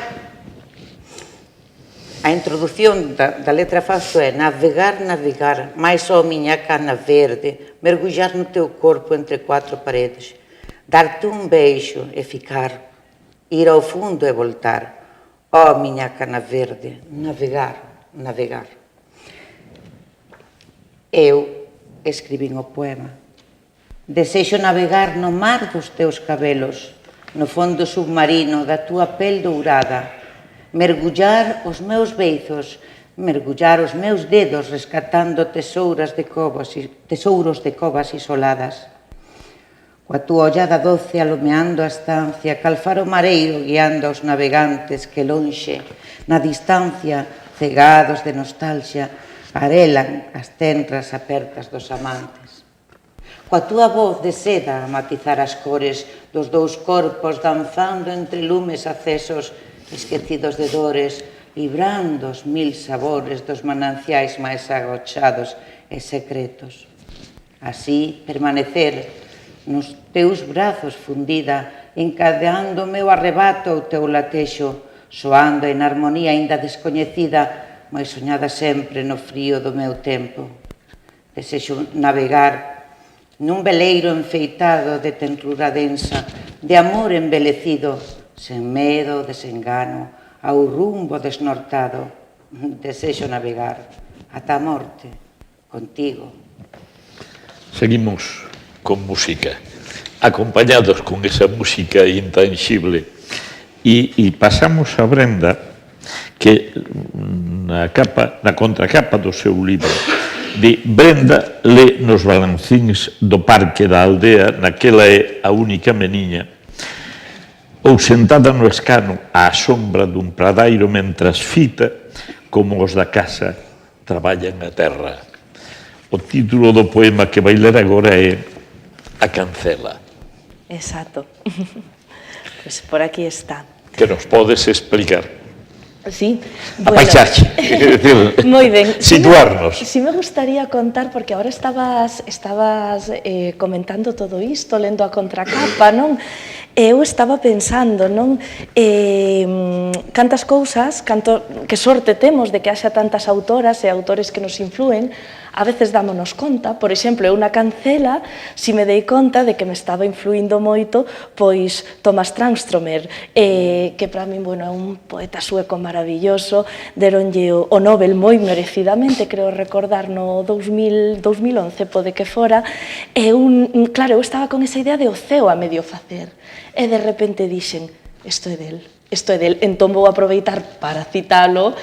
a introdución da letra Fausto é navegar, navegar, máis ó miña cana verde, mergullar no teu corpo entre quatro paredes, dar-te un beixo e ficar, ir ao fundo e voltar, ó miña cana verde, navegar, navegar. Eu escribín o poema. Desexo navegar no mar dos teus cabelos, no fondo submarino da túa pel dourada, mergullar os meus beizos, mergullar os meus dedos rescatando tesouros de covas isoladas. Coa túa ollada doce alumeando a estancia, calfar o mareiro guiando aos navegantes que lonxe, na distancia, cegados de nostalgia, arelan as tenras apertas dos amantes. Coa túa voz de seda a matizar as cores dos dous corpos danzando entre lumes acesos, esquecidos de dores, librando os mil sabores dos mananciais máis agochados e secretos. Así, permanecer nos teus brazos fundida, encadeando o meu arrebato ao teu latexo, soando en armonía aínda descoñecida, mais soñada sempre no frío do meu tempo. Desexo navegar nun veleiro enfeitado de tenrura densa, de amor embelecido, sen medo, desengano, ao rumbo desnortado. Desexo navegar ata a morte, contigo. Seguimos con música, acompañados con esa música intangible. E pasamos a Brenda, que na contracapa do seu libro de Brenda lé nos balancíns do parque da aldea, naquela é a única meniña, ou sentada no escano á sombra dun pradairo mentras fita como os da casa traballan a terra. O título do poema que vai ler agora é a cancela? Exacto. Pues por aquí está. Que nos podes explicar. Sí, A paisaxe, moi ben. situarnos. Si me gustaría contar, porque ahora estabas comentando todo isto, lendo a contracapa, non? Eu estaba pensando, non? Cantas cousas, que sorte temos de que haxa tantas autoras e autores que nos influen, a veces dámonos conta. Por exemplo, eu na cancela, si me dei conta de que me estaba influindo moito, pois Thomas Tranströmer, que para min, bueno, é un poeta sueco maravilloso, deronlle o Nobel moi merecidamente, creo recordar, no 2011 pode que fora, claro, eu estaba con esa idea de o ceo a medio facer, e de repente dixen, isto é del, entón vou aproveitar para citalo,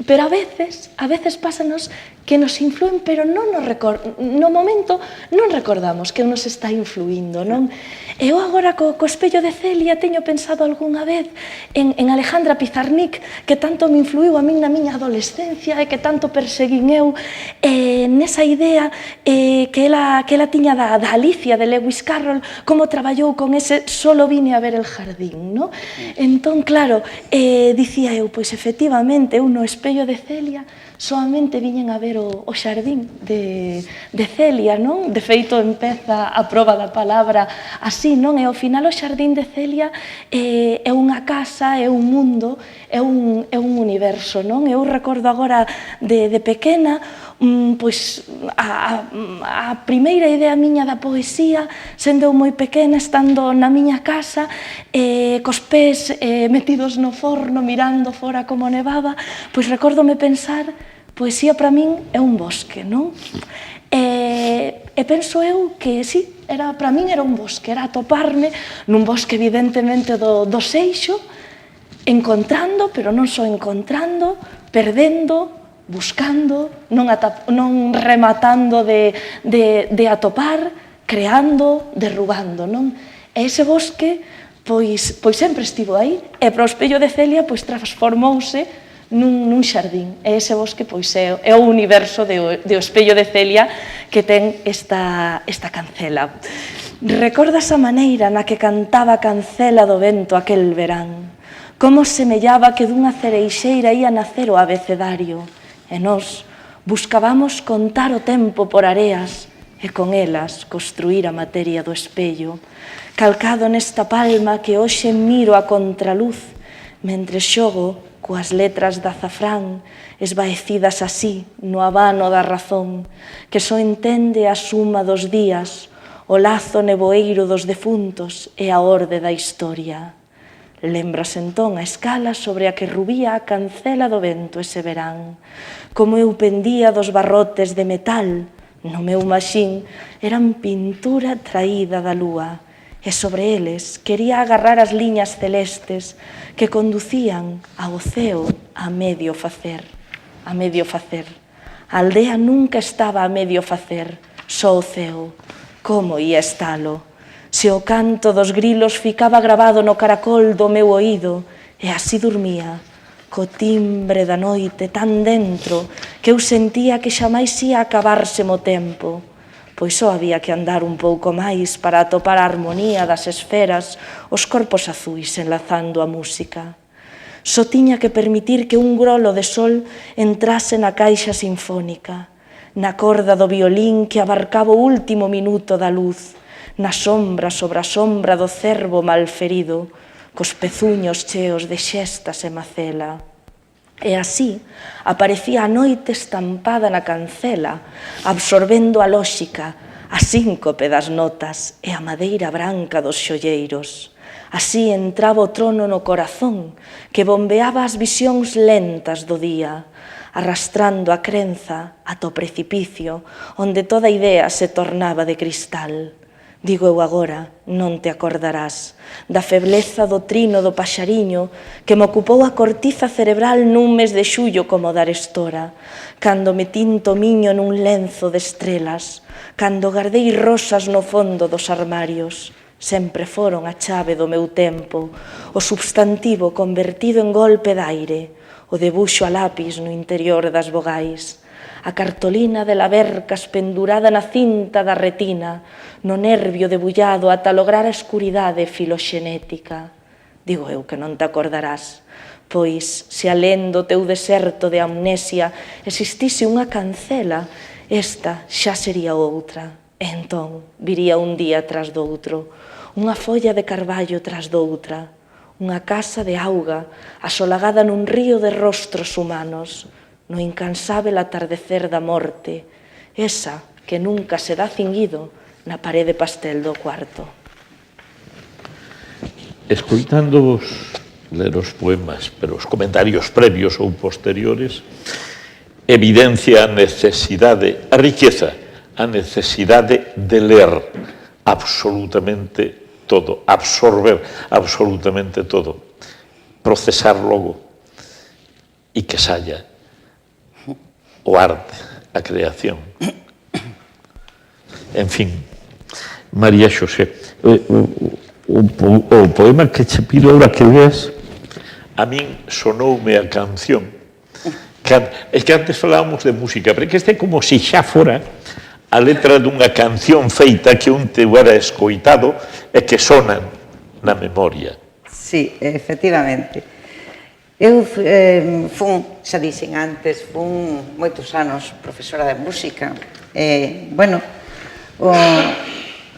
pero a veces pásanos que nos influen, pero no momento non recordamos que nos está influindo, non? Eu agora co espello de Celia teño pensado algunha vez en Alejandra Pizarnik, que tanto me influiu a min na miña adolescencia e que tanto perseguín eu, nesa idea que ela tiña da Alicia de Lewis Carroll, como traballou con ese solo vine a ver el jardín, non? Entón, claro, dicía eu, pois efectivamente, eu no espello de Celia soamente viñen a ver o xardín de Celia, non? De feito, empeza a proba da palabra así, non? E ao final o xardín de Celia é unha casa, é un mundo, é un universo, non? Eu recordo agora de pequena, pois a primeira idea miña da poesía, sendo eu moi pequena, estando na miña casa, cos pés metidos no forno, mirando fora como nevaba, pois recórdome pensar, poesía para min é un bosque, non? E penso eu que, sí, para min era un bosque, era atoparme nun bosque evidentemente do Seixo, encontrando, pero non só encontrando, perdendo, buscando, non rematando de atopar, creando, derrubando, non? E ese bosque, pois sempre estivo aí, e para o espello de Celia, pois transformouse nun xardín. E ese bosque, pois é o universo do espello de Celia que ten esta cancela. Recordas a maneira na que cantaba a cancela do vento aquel verán? Como semellaba que dunha cereixeira ia nacer o abecedario, e nós buscábamos contar o tempo por areas e con elas construir a materia do espello, calcado nesta palma que hoxe miro a contraluz, mentre xogo coas letras de azafrán esvaecidas así no abano da razón, que só entende a suma dos días, o lazo nevoeiro dos defuntos e a orde da historia. Lembras entón a escala sobre a que rubía a cancela do vento ese verán, como eu pendía dos barrotes de metal, no meu maxín eran pintura traída da lúa, e sobre eles quería agarrar as liñas celestes que conducían ao ceo a medio facer. A medio facer. A aldea nunca estaba a medio facer, só o ceo. Como ia estalo? Se o canto dos grilos ficaba grabado no caracol do meu oído, e así dormía, co timbre da noite tan dentro que eu sentía que xamais ia acabarseme o tempo, pois só había que andar un pouco máis para atopar a armonía das esferas, os corpos azuis enlazando a música. Só tiña que permitir que un grolo de sol entrase na caixa sinfónica, na corda do violín que abarcaba o último minuto da luz, na sombra sobre a sombra do cervo malferido, cos pezuños cheos de xestas e macela. E así aparecía a noite estampada na cancela, absorbendo a lóxica, a síncope das notas e a madeira branca dos xolleiros. Así entraba o trono no corazón, que bombeaba as visións lentas do día, arrastrando a crenza ata o precipicio, onde toda idea se tornaba de cristal. Digo eu agora, non te acordarás da febleza do trino do paxariño que me ocupou a cortiza cerebral nun mes de xullo como dar estora, cando metín tomiño nun lenzo de estrelas, cando guardei rosas no fondo dos armarios. Sempre foron a chave do meu tempo, o substantivo convertido en golpe d'aire, o debuxo a lápis no interior das vogais, a cartolina de la vercas pendurada na cinta da retina, no nervio debullado ata lograr a escuridade filoxenética. Digo eu que non te acordarás, pois se alén do teu deserto de amnesia existise unha cancela, esta xa sería outra. Entón, viría un día tras do outro, unha folla de carballo tras doutra, unha casa de auga asolagada nun río de rostros humanos, no incansável atardecer da morte, esa que nunca se dá cinguido na parede pastel do cuarto. Escoitándovos ler os poemas, pero os comentarios previos ou posteriores, evidencia a necesidade, a riqueza, a necesidade de ler absolutamente todo, absorber absolutamente todo, procesar logo e que saia o arte, a creación. En fin, María Xosé, o poema que che pido ahora que leas, a min sonoume a canción. É que antes falábamos de música, pero que este é como se xa fora a letra dunha canción feita que un te hubiera escoitado e que sonan na memoria. Sí, efectivamente. Eu fun, xa dixen antes, fun moitos anos profesora de música. Bueno,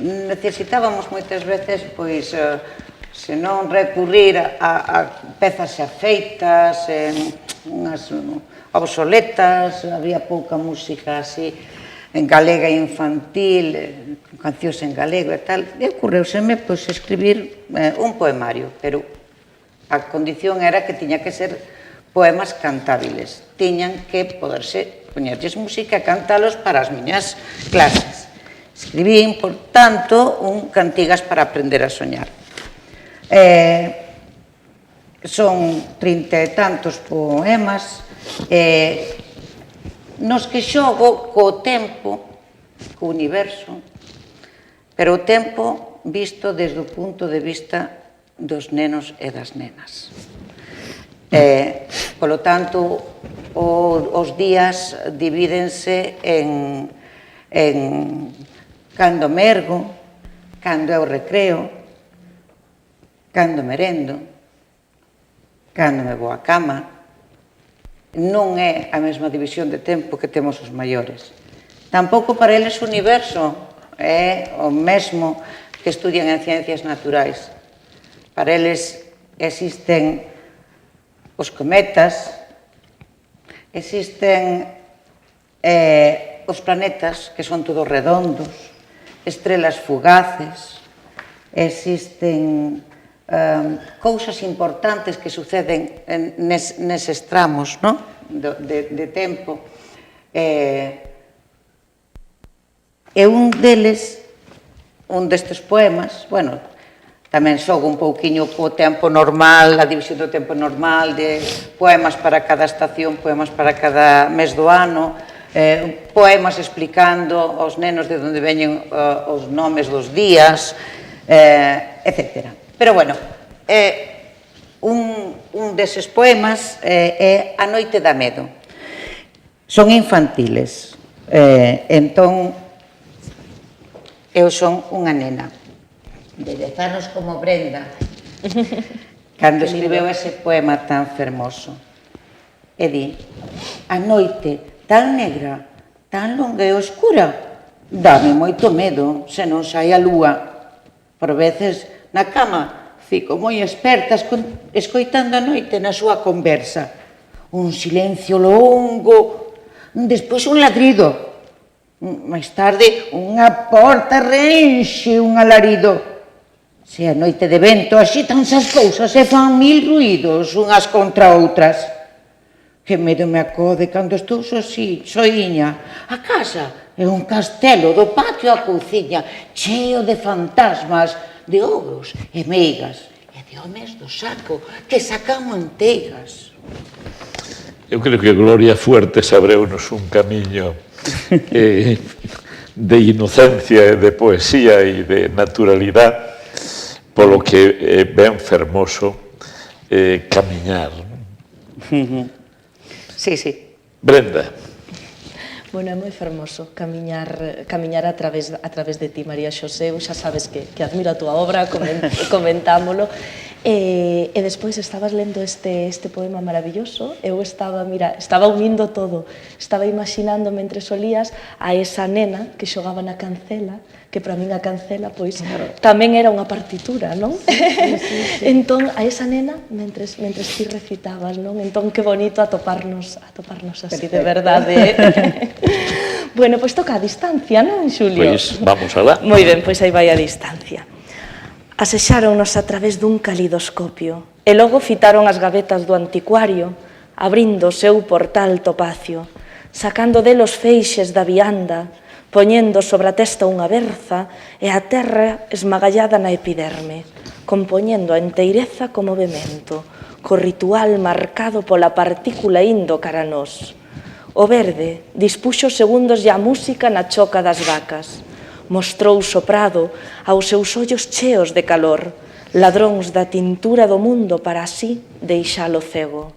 necesitábamos moitas veces, pois, se non recurrir a pezas xa feitas, unhas obsoletas, había pouca música así, en galega infantil, cancións en galego e tal, e ocurreuseme pois, escribir un poemario, pero a condición era que tiña que ser poemas cantábiles, tiñan que poderse poñerlles música e cantalos para as miñas clases. Escribín, por tanto, un Cantigas para aprender a soñar. Son 30 e tantos poemas, nos que xogo co tempo, co universo, pero o tempo visto desde o punto de vista dos nenos e das nenas. Polo tanto, os días divídense en cando mergo, cando é o recreo, cando merendo, cando me vou á cama. Non é a mesma división de tempo que temos os maiores. Tampouco para eles o universo é o mesmo que estudian en ciencias naturais. Para eles existen os cometas, existen os planetas que son todos redondos, estrelas fugaces, existen cousas importantes que suceden neses tramos de tempo. E un deles, un destes poemas, bueno, tamén xogo un pouquiño co tempo normal, a división do tempo normal, de poemas para cada estación, poemas para cada mes do ano, poemas explicando aos nenos de onde veñen os nomes dos días, etcétera. Pero, bueno, un deses poemas é A noite dá medo. Son infantiles. Entón, eu son unha nena de 10 anos como Brenda, cando escribeu ese poema tan fermoso. E di, a noite tan negra, tan longa e oscura, dame moito medo se non sai a lúa. Por veces, na cama, fico moi espertas escoitando a noite na súa conversa. Un silencio longo, despois un ladrido. Máis tarde, unha porta reenche un alarido. Se a noite de vento axitanse as cousas e fan mil ruídos unhas contra outras. Que medo me acode cando estou soiña. A casa é un castelo do patio á couciña, cheo de fantasmas, de ogros e meigas, e de homes do saco que sacan manteigas. Eu creo que Gloria Fuertes abreunos un camiño de inocencia e de poesía e de naturalidade polo que é ben fermoso camiñar. Sí, sí. Brenda. Bueno, é moi fermoso camiñar a través de ti, María Xosé. Xa sabes que admiro a túa obra, comentámolo. E despois estabas lendo este poema maravilloso. Eu estaba unindo todo. Estaba imaginando, mentre solías, a esa nena que xogaba na cancela, que para min a cancela, pois, tamén era unha partitura, non? Entón, a esa nena, mentre ti recitabas, non? Entón, que bonito atoparnos así, de verdade. Bueno, pois toca a distancia, non, Xulio? Pois vamos alá. Moi ben, pois aí vai a distancia. Asexáronnos a través dun calidoscopio e logo fitaron as gavetas do anticuario, abrindo o seu portal topacio, sacando delos feixes da vianda, poñendo sobre a testa unha berza e a terra esmagallada na epiderme, compoñendo a enteireza como vemento, co ritual marcado pola partícula indo cara a nós. O verde dispuxo segundos e a música na choca das vacas. Mostrou soprado aos seus ollos cheos de calor, ladróns da tintura do mundo para así deixalo cego.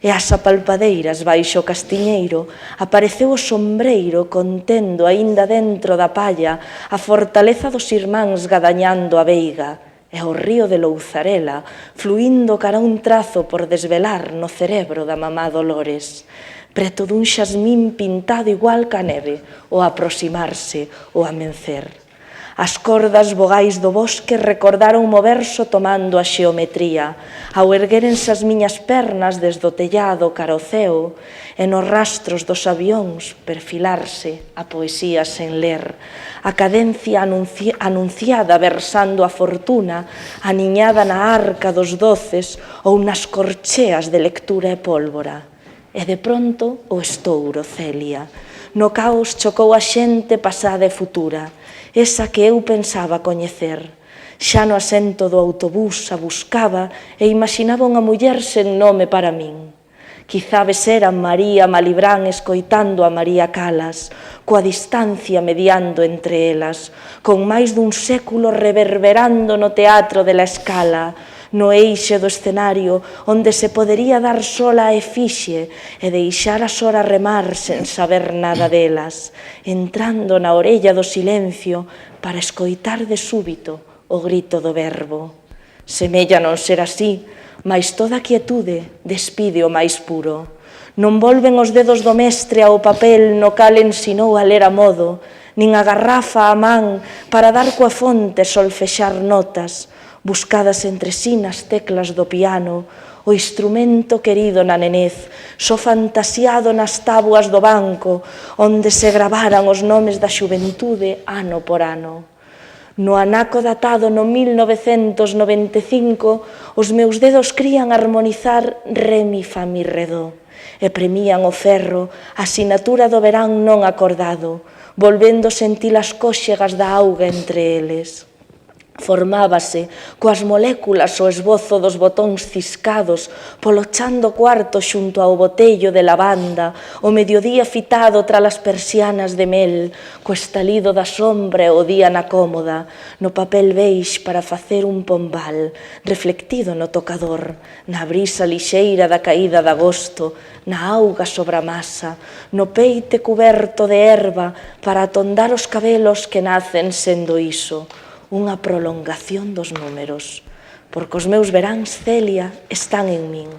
E as apalpadeiras baixo o castiñeiro apareceu o sombreiro contendo aínda dentro da palla a fortaleza dos irmáns gadañando a veiga e o río de Louzarela fluindo cara un trazo por desvelar no cerebro da mamá Dolores, preto dun xasmín pintado igual ca neve ao aproximarse o amencer. As cordas vogais do bosque recordaron o verso tomando a xeometría, ao erguerense as miñas pernas desde o tellado cara ao ceo, e nos rastros dos avións perfilarse a poesía sen ler, a cadencia anunciada versando a fortuna, aniñada na arca dos doces ou nas corcheas de lectura e pólvora. E de pronto o estouro, Celia. No caos chocou a xente pasada e futura, esa que eu pensaba coñecer. Xa no asento do autobús a buscaba e imaginaba unha muller sen nome para min. Quizá besera María Malibrán escoitando a María Calas, coa distancia mediando entre elas, con máis dun século reverberando no teatro de la Escala, no eixe do escenario onde se podería dar sola a efixe e deixar as horas remar sen saber nada delas, entrando na orella do silencio para escoitar de súbito o grito do verbo. Semella non ser así, mais toda a quietude despide o máis puro. Non volven os dedos do mestre ao papel no cal ensinou a ler a modo, nin a garrafa á man para dar coa fonte solfexar notas, buscadas entre sí nas teclas do piano, o instrumento querido na nenez, só fantasiado nas tábuas do banco, onde se gravaran os nomes da xuventude ano por ano. No anaco datado no 1995, os meus dedos crían armonizar re, mi, fa, mi, re, do, e premian o ferro, a sinatura do verán non acordado, volvendo sentir as cóxegas da auga entre eles. Formábase coas moléculas o esbozo dos botóns ciscados polo chan do cuarto xunto ao botello de lavanda, o mediodía fitado tras as persianas de mel, co estalido da sombra e o día na cómoda, no papel beige para facer un pombal, reflectido no tocador, na brisa lixeira da caída de agosto, na auga sobre a masa, no peite cuberto de erva para atondar os cabelos que nacen sendo iso, unha prolongación dos números, porque os meus veráns, Celia, están en min.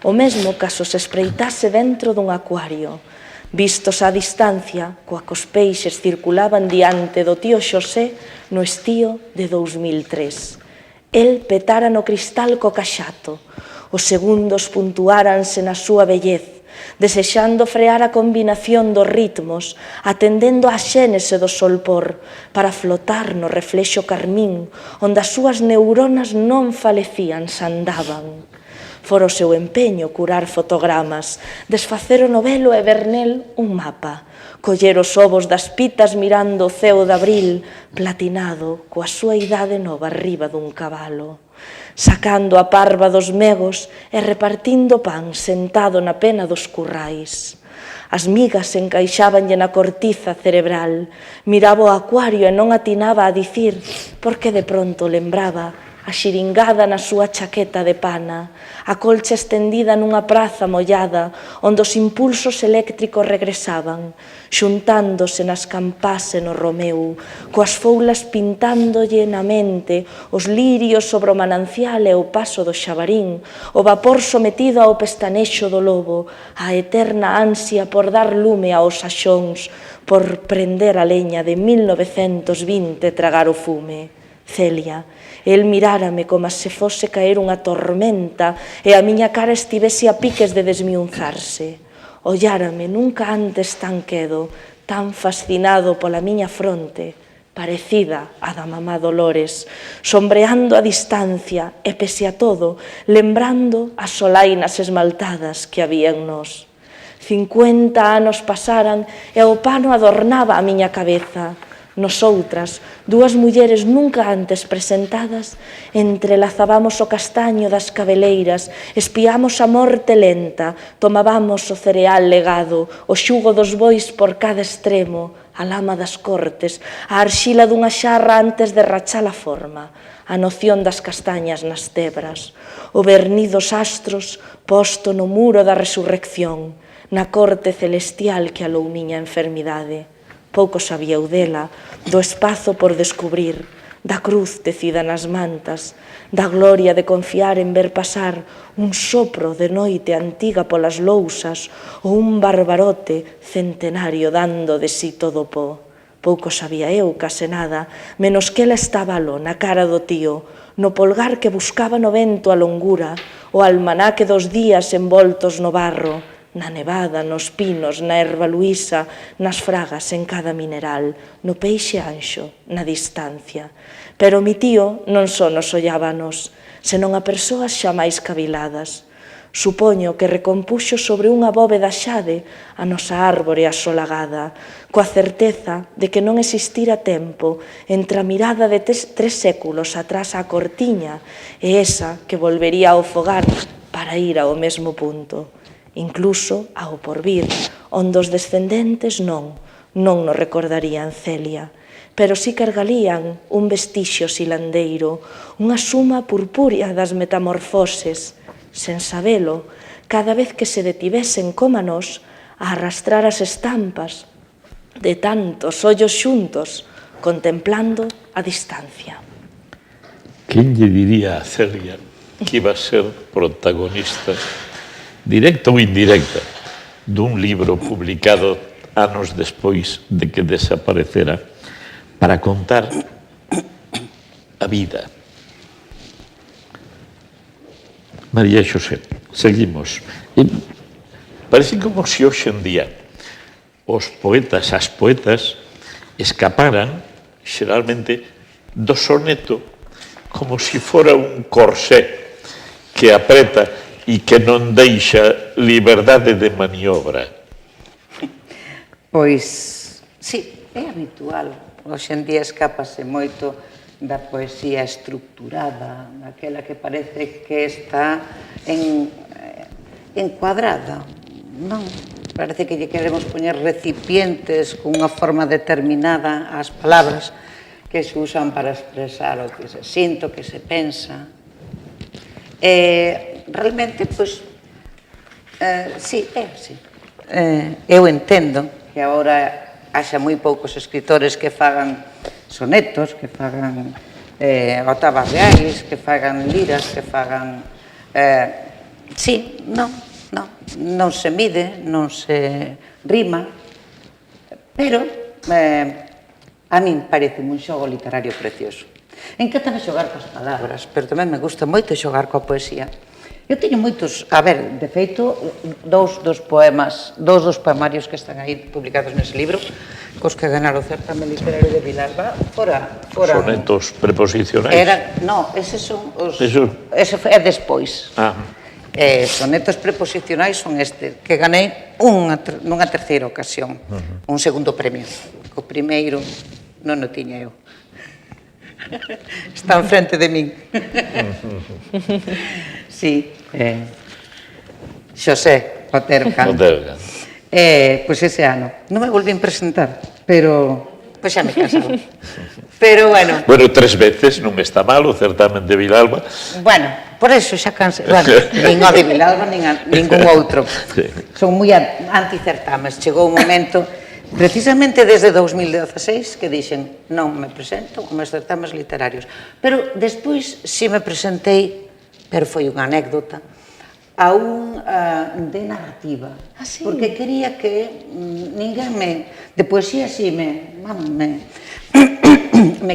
O mesmo caso se espreitase dentro dun acuario, vistos á distancia, coa que os peixes circulaban diante do tío Xosé no estío de 2003. El petara no cristal co caxato, os segundos puntuáranse na súa bellez, desexando frear a combinación dos ritmos, atendendo á xénese do solpor, para flotar no reflexo carmín, onde as súas neuronas non falecían, sandaban. Fora o seu empeño curar fotogramas, desfacer o novelo e ver nel un mapa, coller os ovos das pitas mirando o ceo de abril, platinado, coa súa idade nova arriba dun cabalo, sacando a parva dos megos e repartindo pan sentado na pena dos currais. As migas encaixábanlle na cortiza cerebral, miraba o acuario e non atinaba a dicir, porque de pronto lembraba a xiringada na súa chaqueta de pana, a colcha estendida nunha praza mollada onde os impulsos eléctricos regresaban, xuntándose nas campás e no Romeu, coas foulas pintándolle na mente os lirios sobre o manancial e o paso do xabarín, o vapor sometido ao pestanexo do lobo, a eterna ansia por dar lume aos axóns, por prender a leña de 1920 e tragar o fume. Celia, el mirárame como se fose caer unha tormenta e a miña cara estivese a piques de desmiunzarse. Ollárame nunca antes tan quedo, tan fascinado pola miña fronte, parecida a da mamá Dolores, sombreando a distancia e, pese a todo, lembrando as solainas esmaltadas que había en nós. 50 anos pasaran e o pano adornaba a miña cabeza. Nosoutras, dúas mulleres nunca antes presentadas, entrelazábamos o castaño das cabeleiras, espiamos a morte lenta, tomábamos o cereal legado, o xugo dos bois por cada extremo, a lama das cortes, a arxila dunha xarra antes de rachar a forma, a noción das castañas nas tebras, o verniz dos astros posto no muro da resurrección, na corte celestial que alou miña enfermidade. Pouco sabía eu dela, do espazo por descubrir, da cruz tecida nas mantas, da gloria de confiar en ver pasar un sopro de noite antiga polas lousas ou un barbarote centenario dando de si todo o pó. Pouco sabía eu, case nada, menos que ela estaba aló na cara do tío, no polgar que buscaba no vento a longura, o almanaque dos días envoltos no barro, na nevada, nos pinos, na erva luísa, nas fragas en cada mineral, no peixe anxo, na distancia. Pero mi tío non só nos ollábanos, senón a persoas xa máis caviladas. Supoño que recompuxo sobre unha bóveda xade a nosa árbore asolagada, coa certeza de que non existira tempo entre a mirada de 3 séculos atrás á cortiña e esa que volvería ao fogar para ir ao mesmo punto. Incluso ao porvir, onde os descendentes non nos recordarían Celia, pero si cargalían un vestixio silandeiro, unha suma purpúrea das metamorfoses, sen sabelo, cada vez que se detivesen coma nós a arrastrar as estampas de tantos ollos xuntos, contemplando a distancia. Quen lle diría a Celia que iba a ser protagonista directa ou indirecta, dun libro publicado anos despois de que desaparecera para contar a vida. María Xosé, seguimos. Parece como se hoxe en día os poetas, as poetas, escaparan xeralmente do soneto como se fora un corsé que apreta e que non deixa liberdade de maniobra. Pois, sí, é habitual. Hoxe en día escápase moito da poesía estructurada, aquela que parece que está encuadrada, non? Parece que lle queremos poñer recipientes con unha forma determinada ás palabras que se usan para expresar o que se sinto, o que se pensa. Realmente, pois, sí, é así. Eu entendo que agora haxa moi poucos escritores que fagan sonetos, que fagan octavas reais, que fagan liras, que fagan... Sí, non se mide, non se rima, pero a min parece un xogo literario precioso. Encántame xogar coas palabras, pero tamén me gusta moito xogar coa poesía. Eu teño moitos, a ver, de feito, dous dos poemarios que están aí publicados nese libro, cos que ganaron o certame literario de Vilalba, fora... Sonetos preposicionais? Non, eses son os... Ese é despois. Sonetos preposicionais son este, que ganei nunha terceira ocasión, un segundo premio. O primeiro non o tiña eu. Está enfrente de min. Sí, Xosé Oterga. Pois ese ano. Non me volvín presentar, pero pois xa me casaba. Pero, bueno... Bueno, 3 veces, non está mal o certamen de Vilalba. Bueno, por eso xa cansei. Bueno, nin o de Vilalba, nin ningún outro. Son moi anticertames. Chegou un momento, precisamente desde 2016, que dixen non me presento como certames literarios. Pero despois si me presentei, pero foi unha anécdota, a un de narrativa. Porque quería que ninguén de poesía si me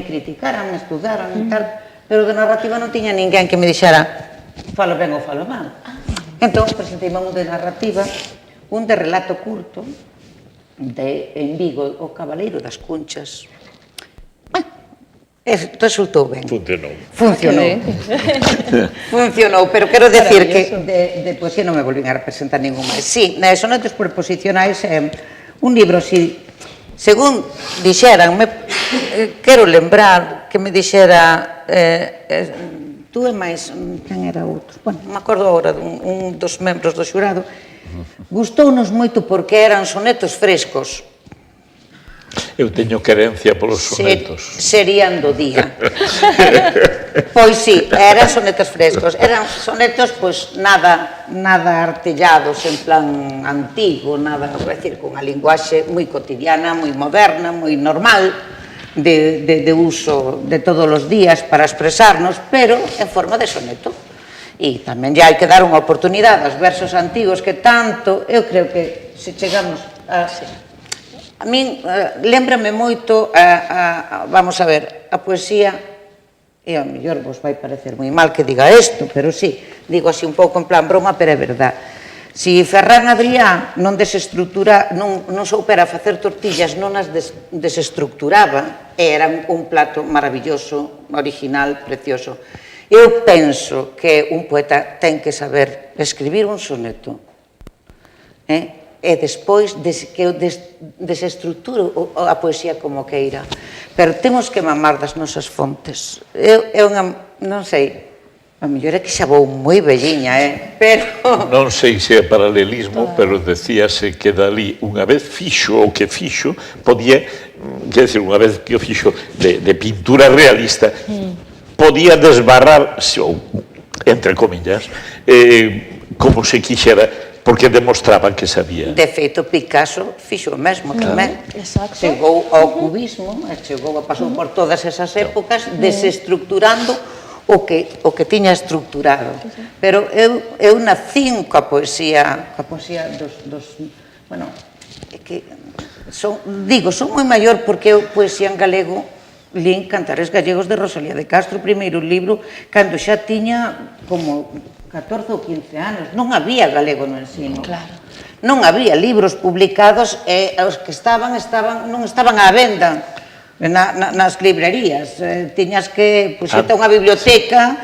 criticaran, me estudaran e tal, pero de narrativa non tiña ninguén que me dixera falo ben ou falo mal. Entón, presenteime un de narrativa, un de relato curto, en Vigo, O Cabaleiro das Cunchas. Resultou ben. Funcionou, pero quero decir que de poesía non me volvín a representar ningún máis. Sí, Sonetos Proposicionais é un libro, según dixeran, quero lembrar que me dixera tú e máis, quen era outro? Bueno, me acordo agora un dos membros do xurado, gustounos moito porque eran sonetos frescos. Eu teño querencia polos sonetos. Serían do día. Pois sí, eran sonetos frescos. Eran sonetos, pois, nada artellados en plan antigo, nada, decir, con a linguaxe moi cotidiana, moi moderna, moi normal, de uso de todos os días para expresarnos, pero en forma de soneto. E tamén ya hai que dar unha oportunidade aos versos antigos que tanto, eu creo que se chegamos a... A min, lembrame moito, vamos a ver, a poesía, e ao mellor vos vai parecer moi mal que diga isto, pero sí, digo así un pouco en plan broma, pero é verdad. Si Ferran Adrià non soupera facer tortillas, non as desestructuraba, era un plato maravilloso, original, precioso. Eu penso que un poeta ten que saber escribir un soneto, e despois que eu desestructuro a poesía como queira. Pero temos que mamar das nosas fontes. Eu non sei, a mellor é que xa vou moi velliña, pero... Non sei se é paralelismo, pero decíase que dali unha vez fixo o que fixo, podía, quer dizer, unha vez que o fixo de pintura realista, podía desbarrar, entre comillas, como se quixera, porque demostraba que sabía. De feito, Picasso fixo o mesmo tamén. Chegou ao cubismo, pasou por todas esas épocas, desestructurando o que tiña estructurado. Pero eu nacín coa poesía dos... Bueno, é que... Son moi maior porque eu poesía en galego lín Cantares Gallegos de Rosalía de Castro, o primeiro libro, cando xa tiña como 14 ou 15 anos. Non había galego no ensino. Non había libros publicados e os que non estaban á venda nas librerías. Tiñas que irte a unha biblioteca,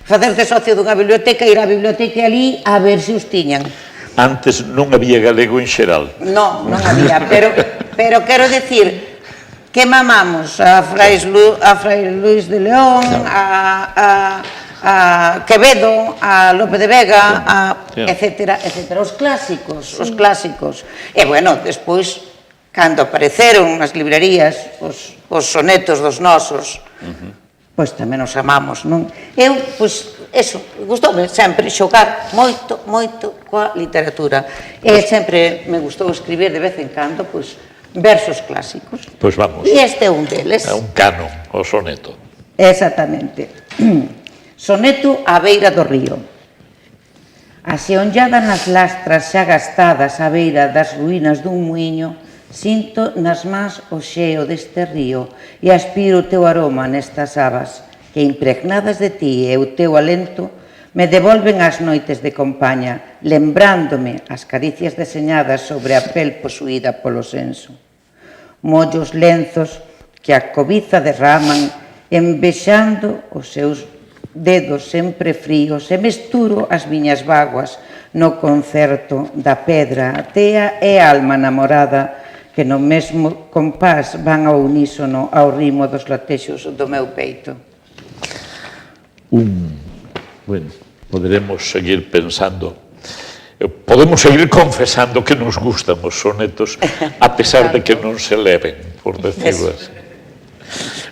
facerte socio dunha biblioteca, ir á biblioteca ali a ver se os tiñan. Antes non había galego en xeral. Non había, pero quero decir que mamamos a Fray Luis de León, a Quevedo, a Lope de Vega, etcétera, os clásicos. E, bueno, despois, cando apareceron nas librerías os sonetos dos nosos, pois tamén os amamos, non? Eu, pois, eso, gustoume sempre xogar moito coa literatura. E sempre me gustou escribir de vez en cando, pois, versos clásicos. Pois vamos. E este é un deles. É un canon, o soneto. Exactamente. Soneto á beira do río. Aseonllada nas lastras xa gastadas á beira das ruínas dun muiño, sinto nas mans o xeo deste río e aspiro o teu aroma nestas abas que impregnadas de ti e o teu alento me devolven as noites de compaña, lembrándome as caricias deseñadas sobre a pel posuída polo senso. Mollos lenzos que a cobiza derraman envexando os seus dedos sempre fríos e mesturo as miñas vaguas no concerto da pedra, a tea e a alma namorada que no mesmo compás van ao unísono ao ritmo dos latexos do meu peito. Bueno, poderemos seguir pensando, podemos seguir confesando que nos gustan os sonetos a pesar de que non se leven por decirlo así.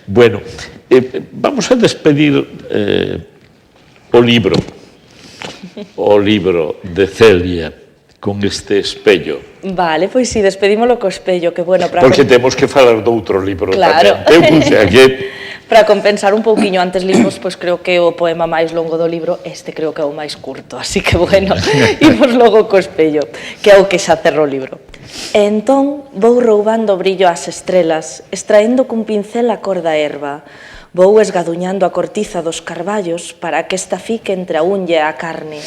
Bueno, vamos a despedir o libro de Celia con este espello. Vale, pois si, despedímolo co espello, que bueno, para... Porque temos que falar de outro libro Claro. tamén. O sea que... Para compensar un pouquiño antes limos, pois creo que o poema máis longo do libro, este creo que é o máis curto, así que bueno, imos logo co espello, que é o que xa cerrou o libro. E entón vou roubando o brillo ás estrelas, extraendo cun pincel a cor da erva, vou esgaduñando a cortiza dos carballos para que esta fique entre a unha e a carne,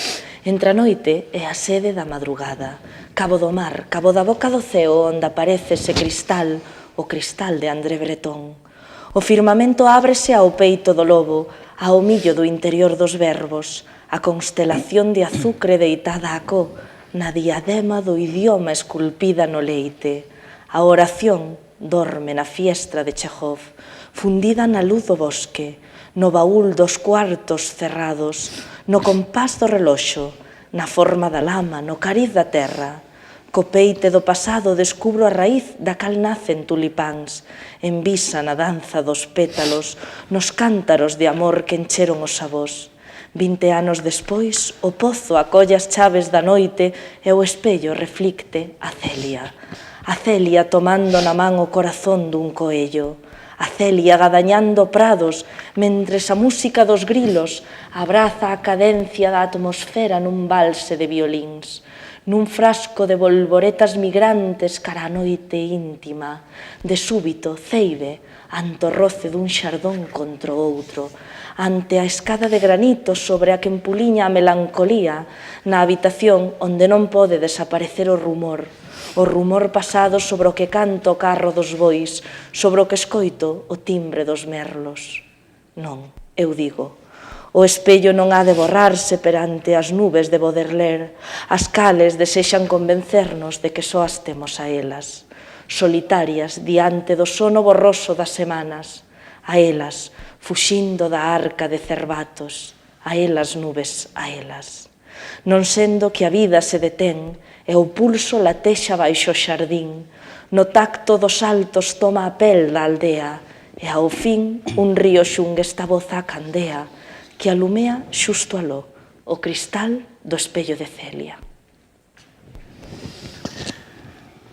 entre a noite e a sede da madrugada, cabo do mar, cabo da boca do ceo onde aparece ese cristal, o cristal de André Breton. O firmamento ábrese ao peito do lobo, ao millo do interior dos verbos, a constelación de azucre deitada a có, na diadema do idioma esculpida no leite. A oración dorme na fiestra de Chejov, fundida na luz do bosque, no baúl dos cuartos cerrados, no compás do reloxo, na forma da lama, no cariz da terra. Co peite do pasado descubro a raíz da cal nacen tulipáns, en visa na danza dos pétalos, nos cántaros de amor que encheron os avós. 20 anos despois, o pozo acolle as chaves da noite e o espello reflicte a Celia. A Celia tomando na man o corazón dun coello. A Celia gadañando prados, mentres a música dos grilos abraza a cadencia da atmosfera nun valse de violíns, nun frasco de bolboretas migrantes cara a noite íntima, de súbito, ceibe, ante o roce dun xardón contra o outro, ante a escada de granito sobre a que empuliña a melancolía, na habitación onde non pode desaparecer o rumor pasado sobre o que canta o carro dos bois, sobre o que escoito o timbre dos merlos. Non, eu digo, o espello non ha de borrarse perante as nubes de Baudelaire, as cales desexan convencernos de que só as temos a elas, solitarias diante do sono borroso das semanas, a elas, fuxindo da arca de Cervatos, a elas nubes, a elas. Non sendo que a vida se detén e o pulso latexa baixo o xardín, no tacto dos altos toma a pel da aldea e ao fin un río xungue esta voz a candea que alumea xusto aló o cristal do espello de Celia.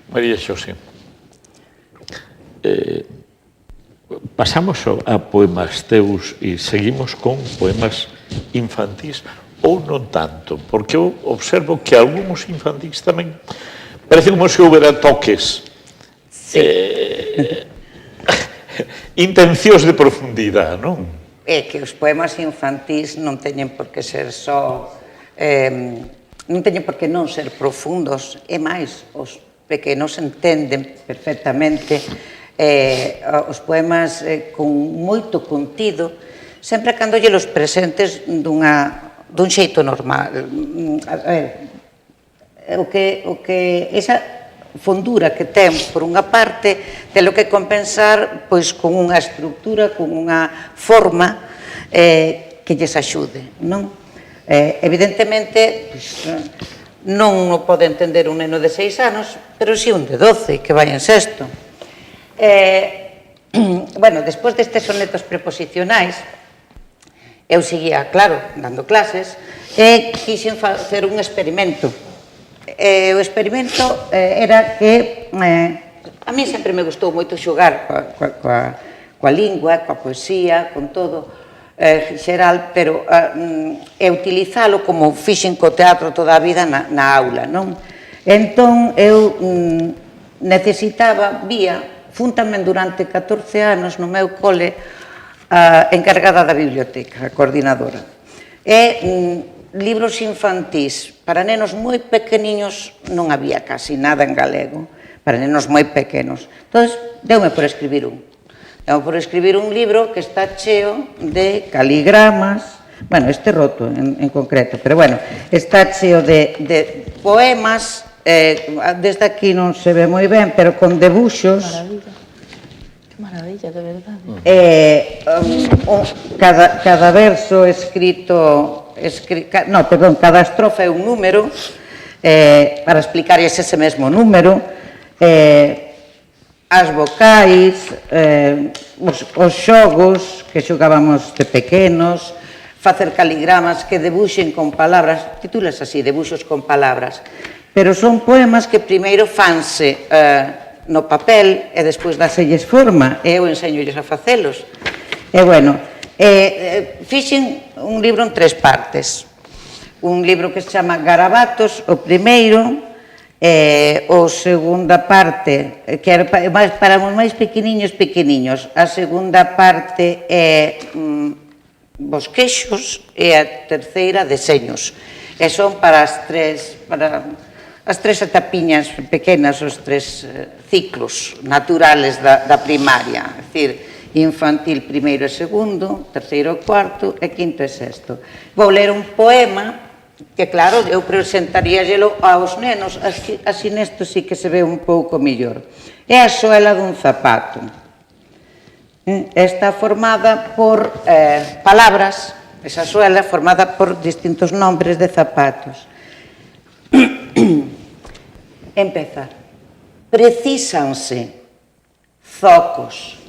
María Xosé, pasamos a poemas teus e seguimos con poemas infantís ou non tanto, porque eu observo que algúns infantís tamén parece como se houbera toques, intencións de profundidade, non? É que os poemas infantís non teñen por que ser só... non teñen por que non ser profundos, e máis, os pequenos entenden perfectamente os poemas con moito contido, sempre cando lle los presentes dun xeito normal. A ver, o que esa fondura que ten, por unha parte, de lo que compensar pois con unha estructura, con unha forma que lles axude, non? Evidentemente, non o pode entender un neno de 6 anos, pero si un de 12, que vai en sexto. Bueno, despois destes sonetos preposicionais, eu seguía, claro, dando clases, e quixen facer un experimento. O experimento era que a mí sempre me gustou moito xogar coa lingua, coa poesía, con todo xeral, pero utilizalo como fixen co teatro toda a vida na aula, non? Entón, eu fun tamén durante 14 anos no meu cole encargada da biblioteca, a coordinadora. E libros infantís para nenos moi pequeniños non había casi nada en galego, para nenos moi pequenos. Entón, deume por escribir un. Deume por escribir un libro que está cheo de caligramas, bueno, este roto en concreto, pero bueno, está cheo de poemas, desde aquí non se ve moi ben, pero con debuxos. Maravilla, de verdade. Cada verso escrito, cada estrofa é un número, para explicarles ese mesmo número, as vocais, os xogos que xogábamos de pequenos, facer caligramas que debuxen con palabras, titulas así, debuxos con palabras, pero son poemas que primeiro fanse no papel e despois daselles forma, e eu enseñolles a facelos. E, bueno, fixen un libro en 3 partes. Un libro que se chama Garabatos, o primeiro, o segunda parte, que era para os máis pequeniños. A segunda parte é bosquexos e a terceira deseños. E son para as tres etapiñas pequenas, os 3 ciclos naturales da primaria, é dicir, infantil primeiro e segundo, terceiro e cuarto e quinto e sexto. Vou ler un poema que, claro, eu presentaríagelo aos nenos, así nesto sí que se ve un pouco mellor. É a soela dun zapato. Está formada por palabras, esa soela formada por distintos nombres de zapatos. Empeza. Precísanse zocos,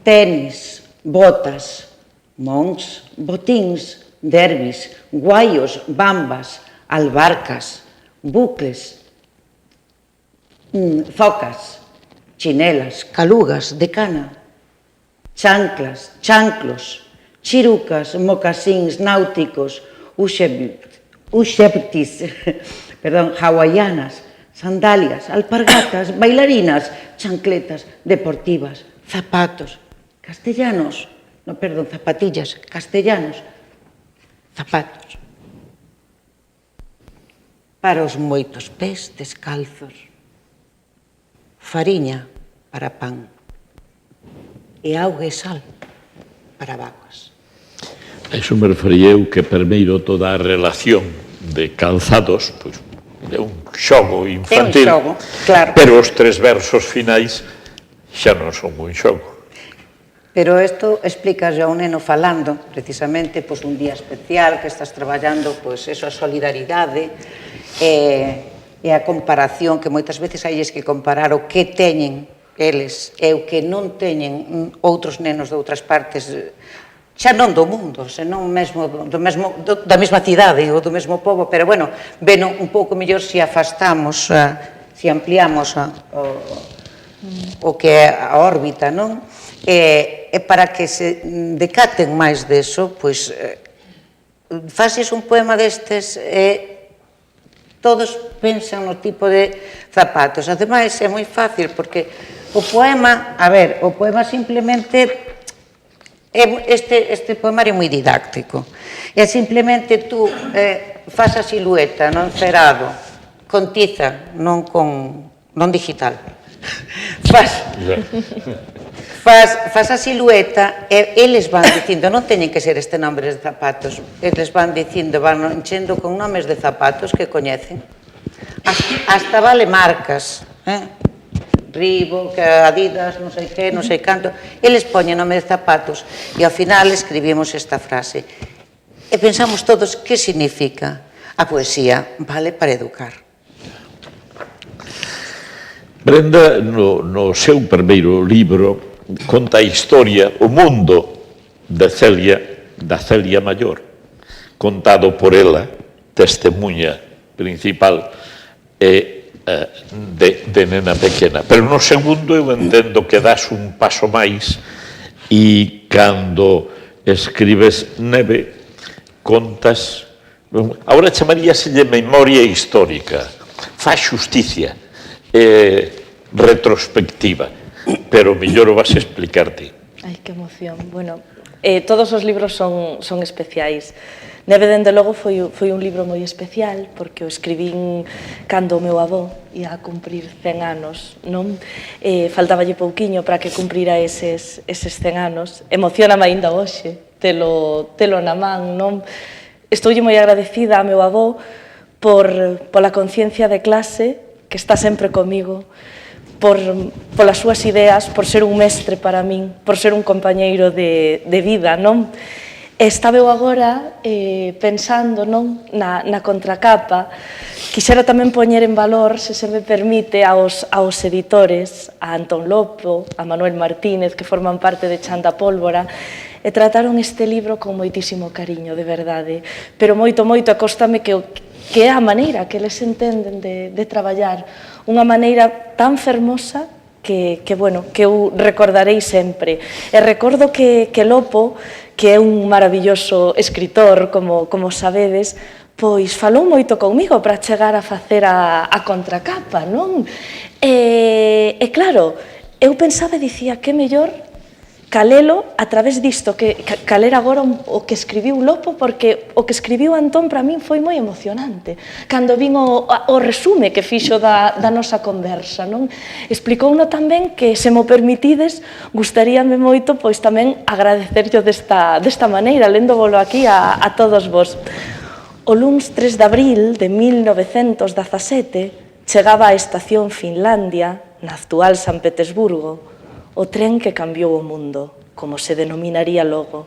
tenis, botas, mons, botíns, derbis, guaios, bambas, albarcas, bucles, zocas, chinelas, calugas de cana, chanclas, chanclos, chirucas, mocasíns náuticos, uxeptis, hawaianas, sandalias, alpargatas, bailarinas, chancletas, deportivas, zapatos, zapatillas, castellanos, zapatos. Para os moitos pés descalzos, fariña para pan e auga e sal para vacuas. A iso me refería eu que primeiro toda a relación de calzados, pois, é un xogo infantil, é un xogo, claro. Pero os 3 versos finais xa non son un xogo. Pero isto explica a un neno falando, precisamente, pois, un día especial que estás traballando, pois, eso, a solidaridade e a comparación, que moitas veces hai que comparar o que teñen eles e o que non teñen outros nenos de outras partes, xa non do mundo, senón mesmo da mesma cidade ou do mesmo pobo, pero, bueno, ven un pouco mellor se afastamos, se ampliamos o que é a órbita, non? E para que se decaten máis deso, pois, faces un poema destes e todos pensan no tipo de zapatos. Ademais, é moi fácil, porque o poema, o poema simplemente, este poemario é moi didáctico. É simplemente tú faz a silueta, non cerado, con tiza, non digital. Faz a silueta e eles van dicindo, non teñen que ser este nombres de zapatos, eles van dicindo, van enchendo con nomes de zapatos que coñecen. Hasta vale marcas, Reebok, Adidas, non sei que, non sei canto, eles poñen nome de zapatos e ao final escribimos esta frase. E pensamos todos, que significa? A poesía vale para educar. Brenda, no seu primeiro libro, conta a historia, o mundo da Celia Maior, contado por ela, testemunha principal de nena pequena. Pero no segundo eu entendo que das un paso máis e cando escribes Neve, contas, agora chamaríaselle memoria histórica, faz xusticia, retrospectiva, pero mellor o vas a explicar ti. Ai, que emoción. Bueno, todos os libros son especiais. Neve, dende logo, foi un libro moi especial, porque o escribín cando o meu avó ia a cumprir 100 anos, non? Faltaballe pouquiño para que cumprira eses 100 anos. Emocioname aínda hoxe telo na man, non? Estoulle moi agradecida a meu avó pola conciencia de clase que está sempre comigo, polas súas ideas, por ser un mestre para min, por ser un compañeiro de vida, non? Estaba eu agora pensando na contracapa. Quixera tamén poñer en valor, se se me permite, aos editores, a Antón Lopo, a Manuel Martínez, que forman parte de Chanda Pólvora, e trataron este libro con moitísimo cariño, de verdade. Pero moito, acóstame que é a maneira que eles entenden de traballar. Unha maneira tan fermosa que eu recordarei sempre. E recordo que Lopo, que é un maravilloso escritor, como sabedes, pois falou moito comigo para chegar a facer a contracapa, non? E claro, eu pensaba e dicía que mellor calelo a través disto, que caler agora o que escribiu Lopo, porque o que escribiu Antón para min foi moi emocionante. Cando vin o resume que fixo da nosa conversa, non? Explicouno tamén que, se mo permitides, gustaríame moito, pois tamén agradecerlo desta maneira, léndovolo aquí a todos vos. O luns 3 de abril de 1917 chegaba a estación Finlandia, na actual San Petersburgo, o tren que cambiou o mundo, como se denominaría logo.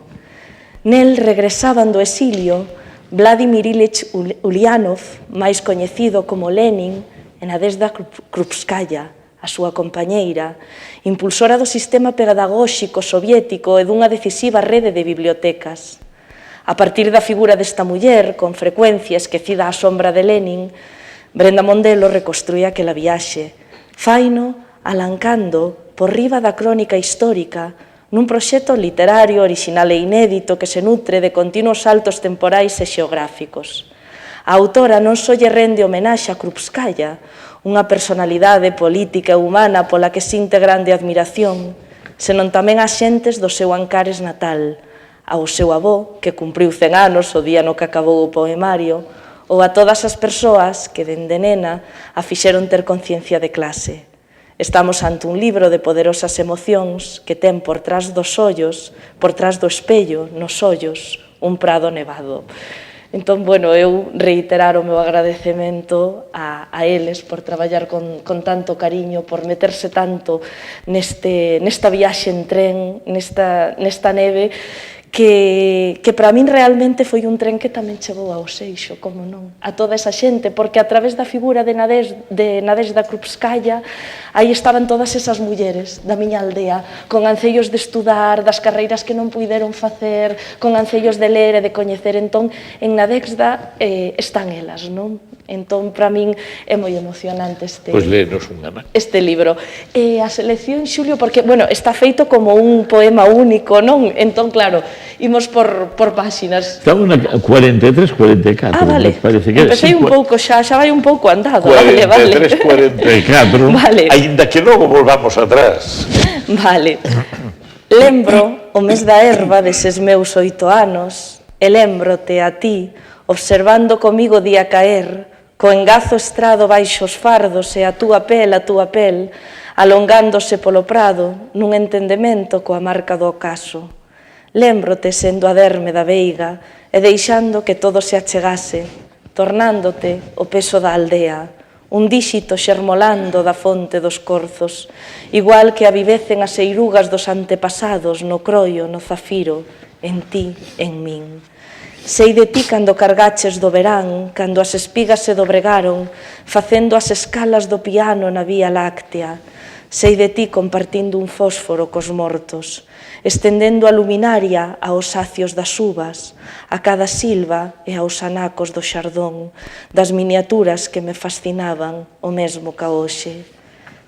Nel regresaban do exilio Vladimir Ilich Ulyanov, máis coñecido como Lenin, e Nadezhda Krupskaya, a súa compañeira, impulsora do sistema pedagóxico soviético e dunha decisiva rede de bibliotecas. A partir da figura desta muller, con frecuencia esquecida á sombra de Lenin, Brenda Mondelo reconstrúe aquela viaxe, faino alancando por riba da crónica histórica nun proxecto literario orixinal e inédito que se nutre de continuos saltos temporais e xeográficos. A autora non só lle rende homenaxe a Krupskaya, unha personalidade política e humana pola que sinte grande admiración, senón tamén a xentes do seu Ancares natal, ao seu avó, que cumpriu 100 anos o día no que acabou o poemario, ou a todas as persoas que, dende nena, a fixeron ter conciencia de clase. Estamos ante un libro de poderosas emocións que ten por trás dos ollos, por trás do espello, nos ollos, un prado nevado. Entón, eu reiterar o meu agradecemento a eles por traballar con tanto cariño, por meterse tanto nesta viaxe en tren, nesta neve, que para min realmente foi un tren que tamén chegou ao Seixo, como non, a toda esa xente, porque a través da figura de Nadezhda Krupskaya, aí estaban todas esas mulleres da miña aldea, con ancellos de estudar, das carreiras que non puideron facer, con ancellos de ler e de coñecer. Entón, en Nadezhda están elas, non? Entón, para min é moi emocionante este libro. A selección, Xulio, porque, está feito como un poema único, non? Entón, claro, imos por páxinas. Estamos na 43, 44. Vale. Empecé un pouco xa vai un pouco andado. 43, 44. Vale. Ainda que logo volvamos atrás. Vale. Lembro o mes da erva deses meus 8 anos e lembrote a ti observando comigo día caer, co engazo estrado baixo os fardos e a túa pel, alongándose polo prado nun entendemento coa marca do ocaso. Lembrote sendo a derme da veiga e deixando que todo se achegase, tornándote o peso da aldea, un díxito xermolando da fonte dos corzos, igual que avivecen as eirugas dos antepasados no croio, no zafiro, en ti, en min. Sei de ti cando cargaches do verán, cando as espigas se dobregaron, facendo as escalas do piano na Vía Láctea. Sei de ti compartindo un fósforo cos mortos, estendendo a luminaria aos acios das uvas, a cada silva e aos anacos do xardón, das miniaturas que me fascinaban o mesmo ca hoxe.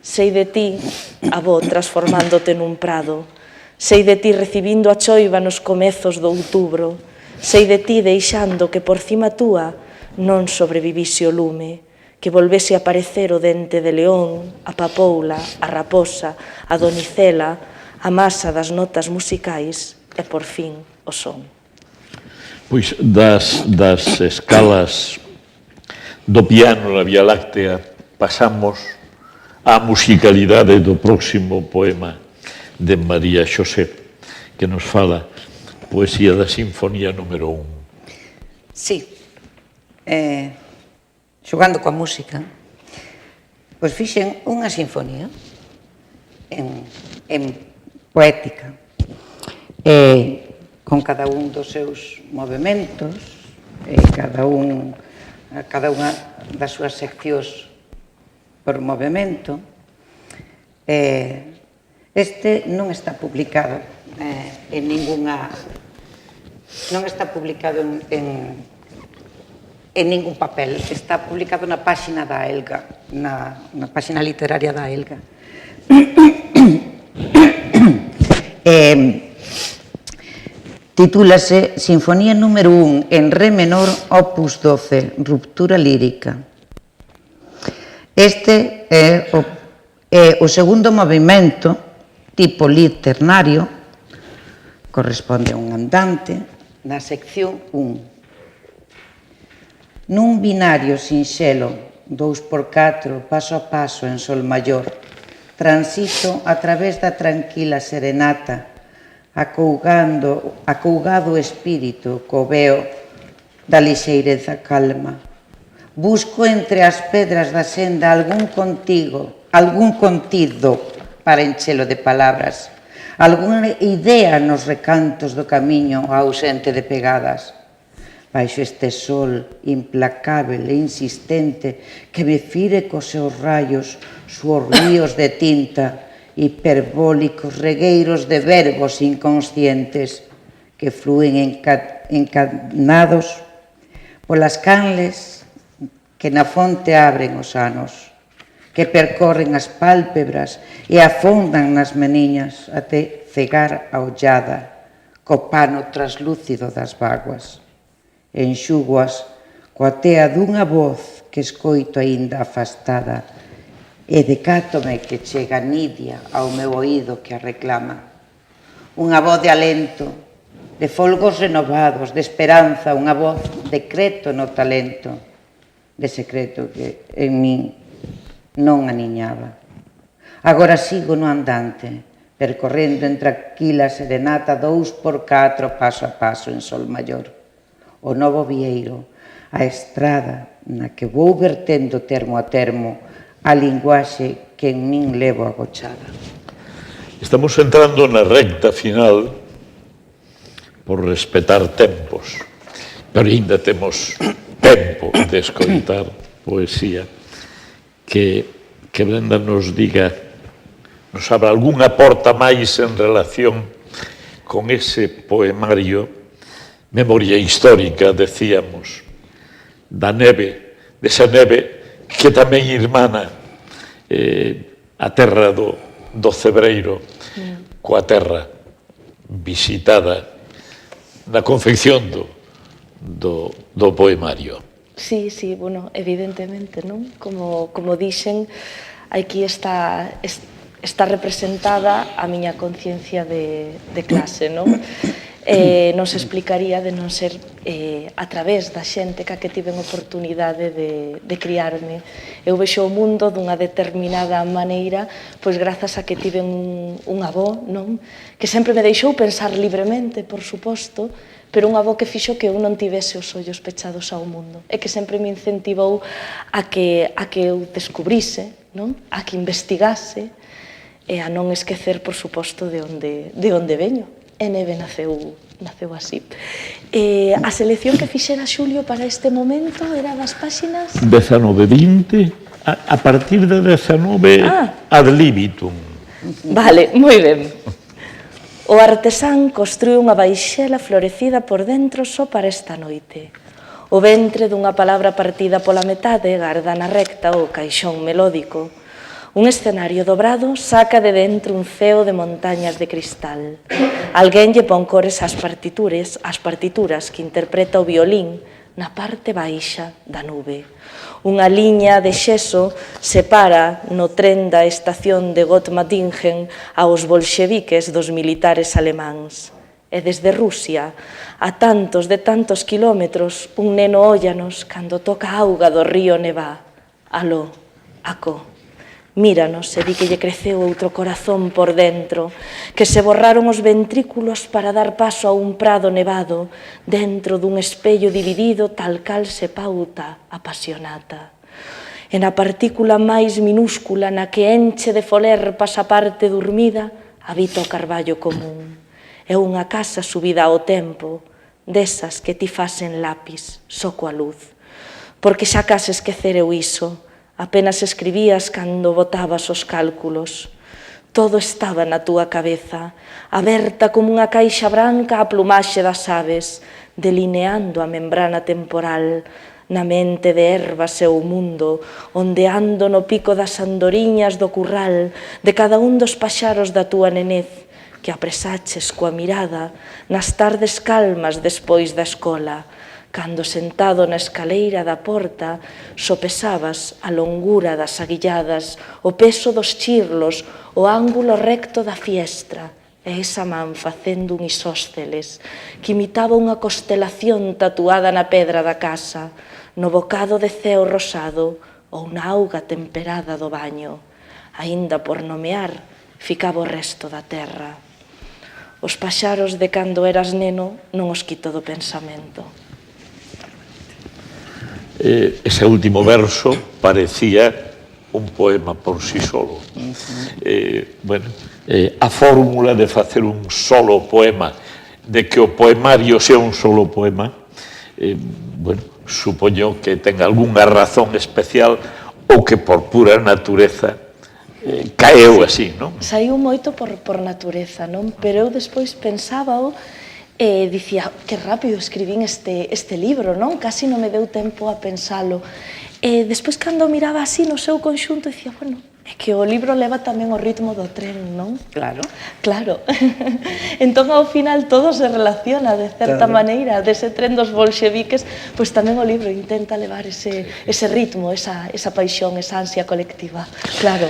Sei de ti, avó, transformándote nun prado. Sei de ti recibindo a choiva nos comezos do outubro. Sei de ti deixando que por cima túa non sobrevivise o lume, que volvese a aparecer o dente de león, a papoula, a raposa, a donicela, a masa das notas musicais e, por fin, o son. Pois das escalas do piano na Vía Láctea pasamos á musicalidade do próximo poema de María Xosé, que nos fala poesía da Sinfonía número 1. Sí, xogando coa música, pois fixen unha sinfonía en poética, con con cada un dos seus movimentos, e cada unha das súas seccións por movimento. Este non está publicado en ninguna... non está publicado en ningún papel, está publicado na páxina da Elga, na páxina literaria da Elga. Titúlase Sinfonía número 1 en re menor, opus 12, ruptura lírica. Este é o segundo movimento, tipo lied ternario, corresponde a un andante, na sección 1. Nun binario sinxelo, 2x4, paso a paso en sol maior, transito a través da tranquila serenata, acougado espírito co veo da lixeireza calma. Busco entre as pedras da senda algún contido para enchelo de palabras, algunha idea nos recantos do camiño ausente de pegadas. Baixo este sol implacável e insistente que me fire cos seus rayos suos ríos de tinta, hiperbólicos regueiros de verbos inconscientes que flúen encadenados polas canles que na fonte abren os anos, que percorren as pálpebras e afondan nas meniñas até cegar a ollada co pano traslúcido das vaguas. Enxúgoas coa tea dunha voz que escoito aínda afastada e decátome que chega nidia ao meu oído que a reclama. Unha voz de alento, de folgos renovados, de esperanza, unha voz de creto no talento, de secreto que en min non aniñaba. Agora sigo no andante, percorrendo en tranquila serenata 2x4 paso a paso en sol maior. O novo vieiro, a estrada na que vou vertendo termo a termo a linguaxe que en min levo agochada. Estamos entrando na recta final por respetar tempos, pero ainda temos tempo de escoitar poesía. Que Brenda nos diga, nos abra algunha porta máis en relación con ese poemario, memoria histórica, decíamos, da neve, desa neve que tamén irmana a terra do Cebreiro coa terra visitada na confección do poemario. Sí, bueno, evidentemente, non? Como dixen, aquí está representada a miña conciencia de clase, non? Non se explicaría de non ser a través da xente que tiven oportunidade de criarme. Eu vexo o mundo dunha determinada maneira, pois grazas a que tiven un avó, non? Que sempre me deixou pensar libremente, por suposto, pero un avó que fixo que eu non tivese os ollos pechados ao mundo e que sempre me incentivou a que eu descubrise, non? A que investigase e a non esquecer, por suposto, de onde veño. E neve naceu así. A selección que fixera Xulio para este momento era das páxinas... 19-20, a partir de 19 ad libitum. Vale, moi ben. O artesán construí unha baixela florecida por dentro só para esta noite. O ventre dunha palabra partida pola metade garda na recta o caixón melódico. Un escenario dobrado saca de dentro un ceo de montañas de cristal. Alguén lle pon cores ás partituras que interpreta o violín na parte baixa da nube. Unha liña de xeso separa no tren da estación de Gotmatingen aos bolxeviques dos militares alemáns. E desde Rusia, a tantos quilómetros, un neno óllanos cando toca a auga do río Nevá. Aló, acó. Míranos e di que lle creceu outro corazón por dentro, que se borraron os ventrículos para dar paso a un prado nevado, dentro dun espello dividido tal cal se pauta apasionata. E na partícula máis minúscula na que enche de folerpas a parte dormida, habita o carballo común. É unha casa subida ao tempo, desas que ti fas en lápis, só coa luz. Porque xa case esquecereu iso, apenas escribías cando botabas os cálculos. Todo estaba na túa cabeza, aberta como unha caixa branca a plumaxe das aves, delineando a membrana temporal, na mente de erva seu mundo, ondeando no pico das andoriñas do curral de cada un dos paxaros da túa nenez, que apresaches coa mirada nas tardes calmas despois da escola, cando sentado na escaleira da porta sopesabas a longura das aguilladas, o peso dos chirlos, o ángulo recto da fiestra, e esa man facendo un isósceles que imitaba unha constelación tatuada na pedra da casa, no bocado de ceo rosado ou na auga temperada do baño. Aínda por nomear, ficaba o resto da terra. Os paxaros de cando eras neno non os quito do pensamento. Ese último verso parecía un poema por sí solo. A fórmula de facer un solo poema, de que o poemario sea un solo poema, supoño que ten algunha razón especial ou que por pura natureza caeu así, non? Saiu moito por natureza, non? Pero eu despois pensábao e dicía, que rápido escribín este libro, non? Casi non me deu tempo a pensalo. E despois, cando miraba así no seu conxunto, dicía, bueno, é que o libro leva tamén o ritmo do tren, non? Claro. Claro. Entón, ao final, todo se relaciona de certa maneira. Dese tren dos bolxeviques, pois tamén o libro intenta levar ese ritmo, esa paixón, esa ansia colectiva. Claro.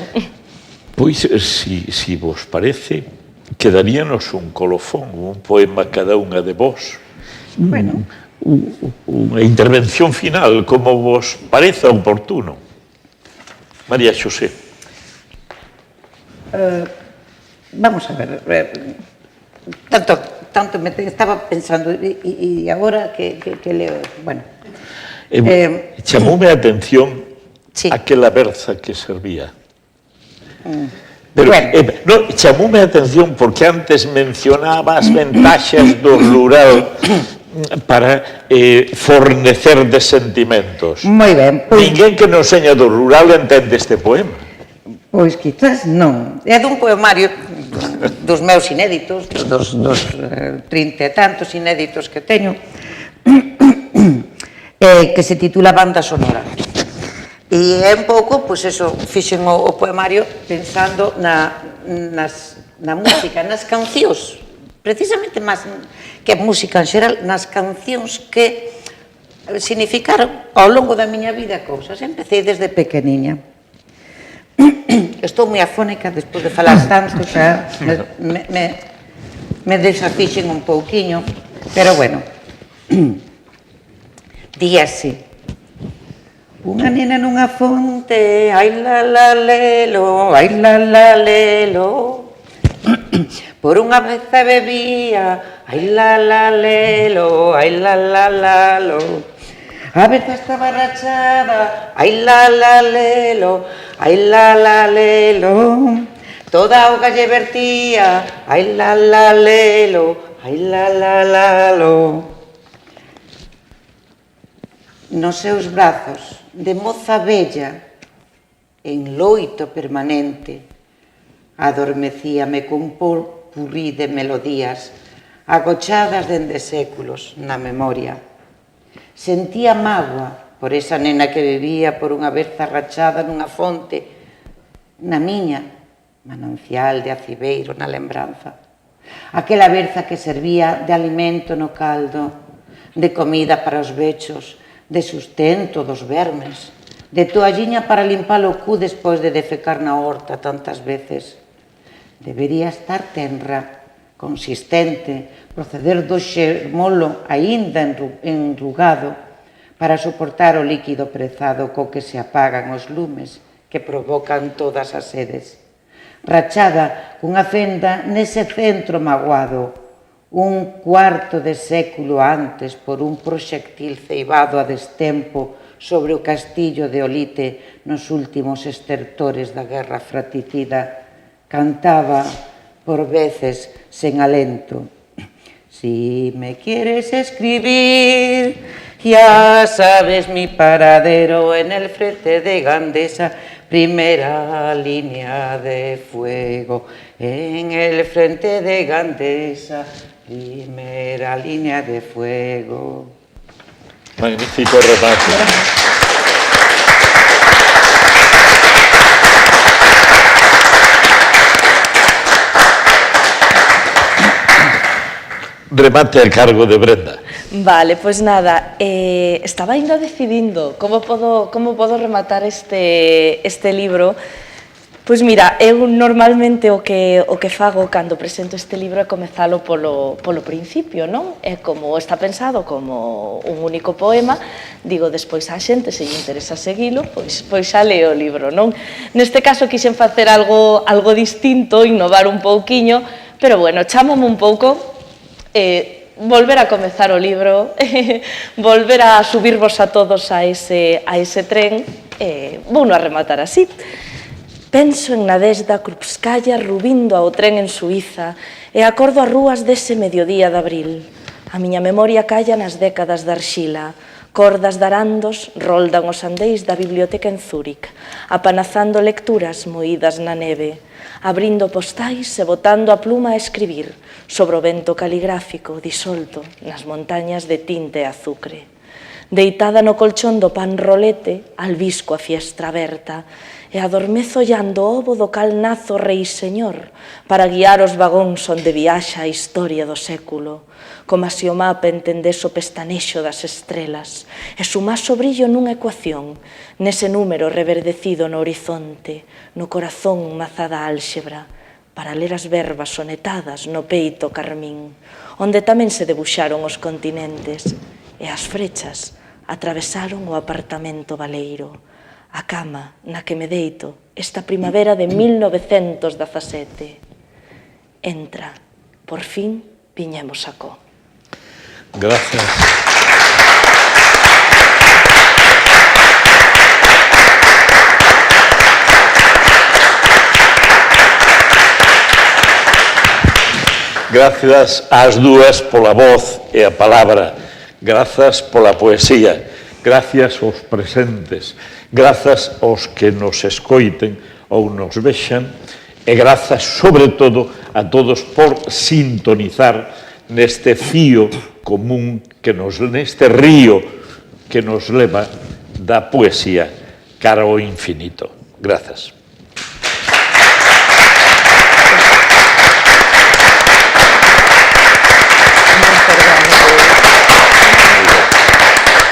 Pois, si vos parece, quedaríanos un colofón, un poema cada unha de vos. Bueno. Unha intervención final, como vos pareza oportuno. María Xosé. Vamos a ver, tanto me estaba pensando e agora que leo, bueno. Chamoume a atención aquela berza que servía. Pero, chamoume a atención porque antes mencionaba as ventaxas do rural para fornecer de sentimentos. Moi ben. Ninguén que non seña do rural entende este poema. Pois quizás non. É dun poemario dos meus inéditos, dos 30 e tantos inéditos que teño, que se titula Banda Sonora. E é un pouco, pois eso, fixen o poemario pensando na música, nas cancións, precisamente máis que a música en xeral, nas cancións que significaron ao longo da miña vida cousas. Empecé desde pequeniña. Estou moi afónica despois de falar tanto, xa me desafixen un pouquiño, pero bueno. Di así: unha nena nunha fonte, ai la la lelo, ai la la lelo. Por unha vez bebía, ai la la lelo, ai la la lalo. A berza estaba rachada, ai la la lelo, ai la la lelo. Toda auga lle vertía, ai la la lelo, ai la la lalo. Nos seus brazos de moza bella, en loito permanente, adormecíame cun purrí de melodías agochadas dende séculos na memoria. Sentía mágoa por esa nena que vivía por unha berza rachada nunha fonte, na miña, manancial de acibeiro na lembranza. Aquela berza que servía de alimento no caldo, de comida para os bechos, de sustento dos vermes, de toalliña para limpar o cu despois de defecar na horta tantas veces. Debería estar tenra, consistente, proceder do xermolo aínda enrugado para soportar o líquido prezado co que se apagan os lumes que provocan todas as sedes. Rachada cunha fenda nese centro magoado, un cuarto de século antes por un proxectil ceibado a destempo sobre o castillo de Olite nos últimos estertores da guerra fratricida, cantaba por veces sen alento Si me quieres escribir, ya sabes mi paradero en el frente de Gandesa, primera línea de fuego. En el frente de Gandesa, primera línea de fuego. Magnífico remate. Remate a cargo de Brenda. Vale, pois nada, estaba ainda decidindo como podo rematar este libro. Pois mira, eu normalmente o que fago cando presento este libro é comezalo polo principio, non? É como está pensado como un único poema, digo despois a xente, se lle interesa seguilo, pois xa leo o libro, non? Neste caso quixen facer algo distinto, innovar un pouquiño, pero bueno, chámome un pouco volver a comezar o libro, volver a subirvos a todos a ese tren, vouno a rematar así. Penso en Nadezhda Krupskaya rubindo ao tren en Suíza e acordo as rúas dese mediodía de abril. A miña memoria calla nas décadas de arxila, cordas de arandos roldan os andeis da biblioteca en Zúrich, apanazando lecturas moídas na neve, abrindo postais e botando a pluma a escribir sobre o vento caligráfico disolto nas montañas de tinta e azucre. Deitada no colchón do pan rolete, albisco a fiestra aberta, e adormezo ollando o ovo do cal nazo rei señor para guiar os vagóns onde viaxa a historia do século, como se o mapa entendese o pestanexo das estrelas e sumase o brillo nunha ecuación, nese número reverdecido no horizonte, no corazón mazada álxebra, para ler as verbas sonetadas no peito carmín, onde tamén se debuxaron os continentes e as frechas atravesaron o apartamento baleiro, a cama na que me deito esta primavera de 1917. Entra, por fin viñemos sacó. Gracias. Gracias ás dúas pola voz e a palabra, grazas pola poesía, gracias aos presentes, grazas aos que nos escoiten ou nos vexan e grazas, sobre todo, a todos por sintonizar neste fío común, neste río que nos leva da poesía cara ao infinito. Grazas.